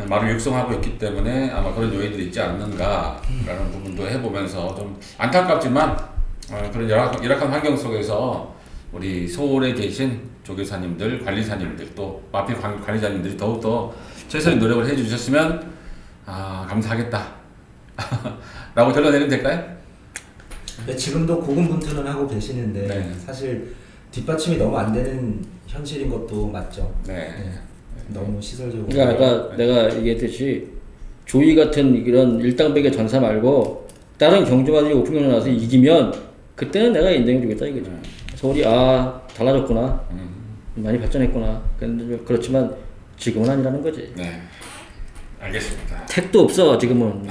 Speaker 1: 말을 육성하고 있기 때문에 아마 그런 요인들이 있지 않는가라는 부분도 해보면서 좀 안타깝지만 그런 열악한 환경 속에서 우리 서울에 계신 조교사님들, 관리사님들 또 마필 관리자님들이 더욱더 최선의 노력을 해주셨으면 감사하겠다 라고 결론내리면 될까요?
Speaker 3: 근데 지금도 고군분투는 하고 계시는데
Speaker 1: 네.
Speaker 3: 사실 뒷받침이 너무 안 되는 현실인 것도 맞죠.
Speaker 1: 네.
Speaker 3: 너무 시설적으로.
Speaker 2: 그러니까 아까 내가 얘기했듯이 조이 같은 이런 일당백의 전사 말고 다른 경주마들이 오픈 경주 나와서 이기면 그때는 내가 인정해주겠다 이거죠. 서울이 달라졌구나, 많이 발전했구나. 그렇지만 지금은 아니라는 거지.
Speaker 1: 네. 알겠습니다.
Speaker 2: 택도 없어 지금은.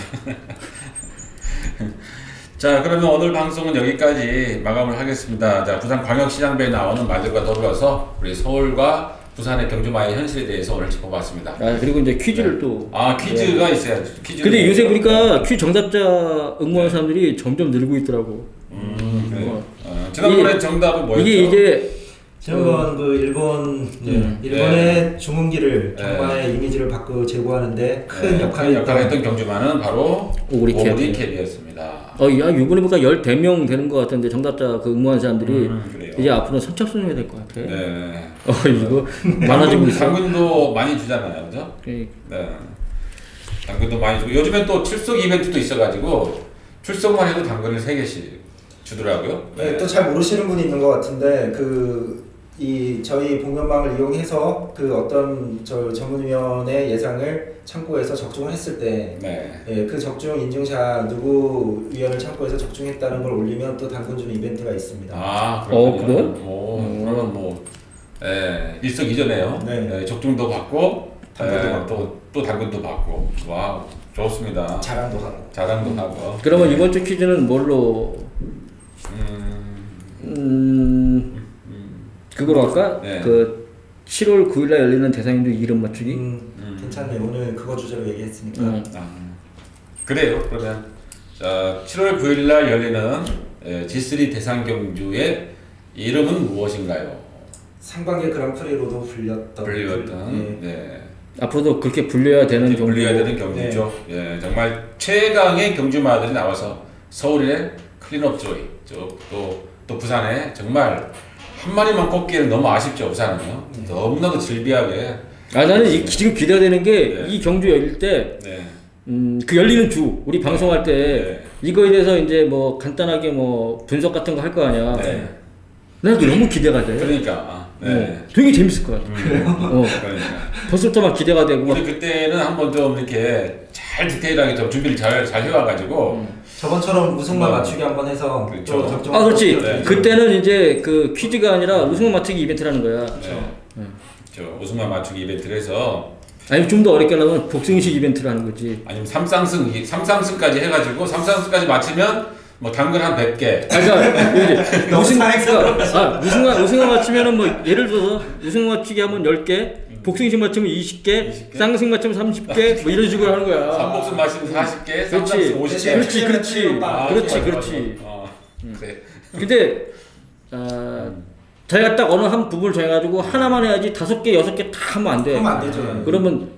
Speaker 1: 자, 그러면 오늘 방송은 여기까지 마감을 하겠습니다. 자, 부산광역시장배에 나오는 말들과 더불어서 우리 서울과 부산의 경주마의 현실에 대해서 오늘 짚어봤습니다.
Speaker 2: 그리고 이제 퀴즈를 또.
Speaker 1: 퀴즈가 있어야죠.
Speaker 2: 근데 요새 보니까 퀴즈 정답자 응모하는 사람들이 점점 늘고 있더라고.
Speaker 1: 그래요. 지난번에 정답은 뭐였죠?
Speaker 2: 이게
Speaker 3: 지난번 그 일본의 주문기를
Speaker 1: 네.
Speaker 3: 경마의 이미지를 바꾸고 제고하는데 큰 역할을
Speaker 1: 했던 경주마는 바로
Speaker 2: 오구리
Speaker 1: 캡이었습니다.
Speaker 2: 이번에 보니까 10명 되는 것 같은데 정답자 그 응모한 사람들이
Speaker 1: 그래요.
Speaker 2: 이제 앞으로 선착순이 해야 될 것 같아.
Speaker 1: 네.
Speaker 2: 이거 많아지고 있어.
Speaker 1: 당근도 많이 주잖아요, 그죠?
Speaker 2: 네.
Speaker 1: 네. 당근도 많이 주고 요즘엔 또 출석 이벤트도 있어가지고 출석만 해도 당근을 3개씩 주더라고요.
Speaker 3: 네, 또 잘 모르시는 분이 있는 것 같은데 저희 공연망을 이용해서 그 어떤 전문위원회 예상을 참고해서 적중을 했을 때 그 적중 인증샷 누구 위원을 참고해서 적중했다는 걸 올리면 또 당근 주는 이벤트가 있습니다.
Speaker 2: 그래요?
Speaker 1: 그러면 일석이조네요.
Speaker 3: 네.
Speaker 1: 적중도 받고
Speaker 3: 당근도 받고.
Speaker 1: 또 당근도 받고 와 좋습니다.
Speaker 3: 자랑도 하고.
Speaker 1: 자랑도 하고.
Speaker 2: 그러면 이번 주 퀴즈는 뭘로? 그거로 할까?
Speaker 1: 네.
Speaker 2: 그 7월 9일날 열리는 대상인도 이름 맞추기.
Speaker 3: 괜찮네. 오늘 그거 주제로 얘기했으니까.
Speaker 1: 그래요. 그러면 자 7월 9일날 열리는 G3 대상 경주의 이름은 무엇인가요?
Speaker 3: 상반기 그랑프리로도
Speaker 1: 불리웠던. 네.
Speaker 2: 앞으로도 그렇게 불려야 되는 경주.
Speaker 1: 불려야 되는 경주죠. 예, 정말 최강의 경주마들이 나와서 서울의 클린업 조이, 또 부산에 정말 한 마리만 꼽기에는 너무 아쉽죠. 부산은요. 너무나도 질비하게.
Speaker 2: 나는 지금 기대가 되는 게 이
Speaker 1: 네.
Speaker 2: 경주 열릴 때.
Speaker 1: 네.
Speaker 2: 그 열리는 주 우리 방송할 때
Speaker 1: 네.
Speaker 2: 이거에 대해서 이제 뭐 간단하게 뭐 분석 같은 거 할 거 아니야.
Speaker 1: 네.
Speaker 2: 나도 너무 기대가 돼.
Speaker 1: 그러니까. 네.
Speaker 2: 되게 재밌을 것 같아.
Speaker 1: 그러니까.
Speaker 2: 벌써부터 막 기대가 되고.
Speaker 1: 우리 그때는 한번 좀 이렇게 잘 디테일하게 좀 준비를 잘 해와가지고
Speaker 3: 저번처럼 우승만
Speaker 1: 뭐,
Speaker 3: 맞추기 한번 해서
Speaker 1: 그렇죠.
Speaker 3: 또 적정.
Speaker 2: 아 그렇지.
Speaker 1: 네.
Speaker 2: 그때는 이제 그 퀴즈가 아니라 우승 맞추기 이벤트라는 거야.
Speaker 1: 네. 저 우승만 맞추기 이벤트를 해서
Speaker 2: 아니면 좀 더 어렵게 하려면 복싱식 이벤트를 하는 거지.
Speaker 1: 아니면 3상승까지 해가지고 3상승까지 맞추면 뭐 당근 한 100개.
Speaker 2: 그러니까
Speaker 3: 너무
Speaker 2: 우승
Speaker 3: 사행사로.
Speaker 2: 우승을 맞추면은 뭐 예를 들어서 우승 맞추기 하면 10개, 복싱식 맞추면 20개, 쌍승 맞추면 30개 뭐 이런 식으로 하는 거야.
Speaker 1: 삼복승 맞추면 40개,
Speaker 2: 그렇지.
Speaker 1: 3상승 50개.
Speaker 2: 그렇지, 그렇지.
Speaker 1: 아,
Speaker 2: 그렇지,
Speaker 1: 맞아,
Speaker 2: 그렇지.
Speaker 1: 맞아. 그래.
Speaker 2: 근데 자기가 딱 어느 한 부분을 정해가지고 하나만 해야지 5개, 6개 다 하면 안 돼.
Speaker 3: 그러면 안 되죠.
Speaker 2: 그러면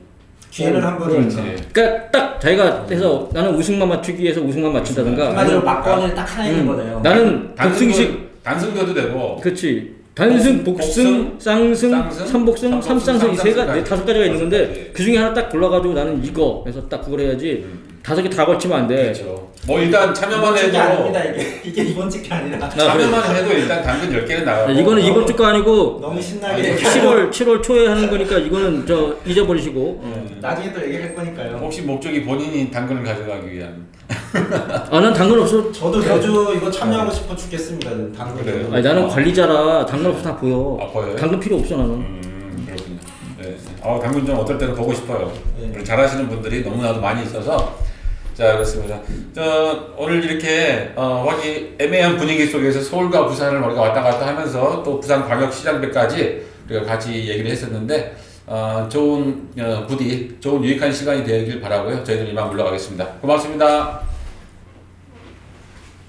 Speaker 3: 기회를 한 번이니까.
Speaker 2: 그러니까 딱 자기가 해서 나는 우승만 맞추기 위해서 우승만 맞춘다든가.
Speaker 3: 한마디로 막권을 딱 하나 있는 거네요.
Speaker 2: 나는 복승식
Speaker 1: 단승도 되고.
Speaker 2: 그렇지. 단승, 복승, 쌍승, 삼복승, 삼쌍승 이 세 가지, 5가지가 있는 건데 그 중에 하나 딱 골라가지고 나는 이거 해서 딱 그걸 해야지 5개 다 걸치면 안 돼.
Speaker 1: 그렇죠. 뭐 일단 참여만
Speaker 3: 이번
Speaker 1: 해도
Speaker 3: 찍기 아닙니다 이게 이번 찍기 아니라.
Speaker 1: 참여만 해도 일단 당근 10개는 나가고.
Speaker 2: 이거는 이번 주 거 아니고
Speaker 3: 너무 신나게.
Speaker 2: 7월 초에 하는 거니까 이거는 저 잊어버리시고.
Speaker 3: 나중에 또 얘기할 거니까요.
Speaker 1: 혹시 목적이 본인이 당근을 가져가기 위한.
Speaker 2: 난 당근 없어.
Speaker 3: 저도 매주 이거 참여하고 싶어 죽겠습니다. 당근.
Speaker 1: 그래요?
Speaker 2: 아니 나는 관리자라 당근 없어 다 보여.
Speaker 1: 아, 보여요?
Speaker 2: 당근 필요 없어 나는.
Speaker 1: 그렇군요. 네. 당근 좀 어떨 때는 보고 싶어요.
Speaker 3: 네.
Speaker 1: 우리 잘하시는 분들이 너무나도 많이 있어서. 자, 그렇습니다. 오늘 이렇게 확이 애매한 분위기 속에서 서울과 부산을 우리가 왔다 갔다 하면서 또 부산광역시장배까지 우리가 같이 얘기를 했었는데 좋은 부디 좋은 유익한 시간이 되길 바라고요. 저희들 이만 물러가겠습니다. 고맙습니다.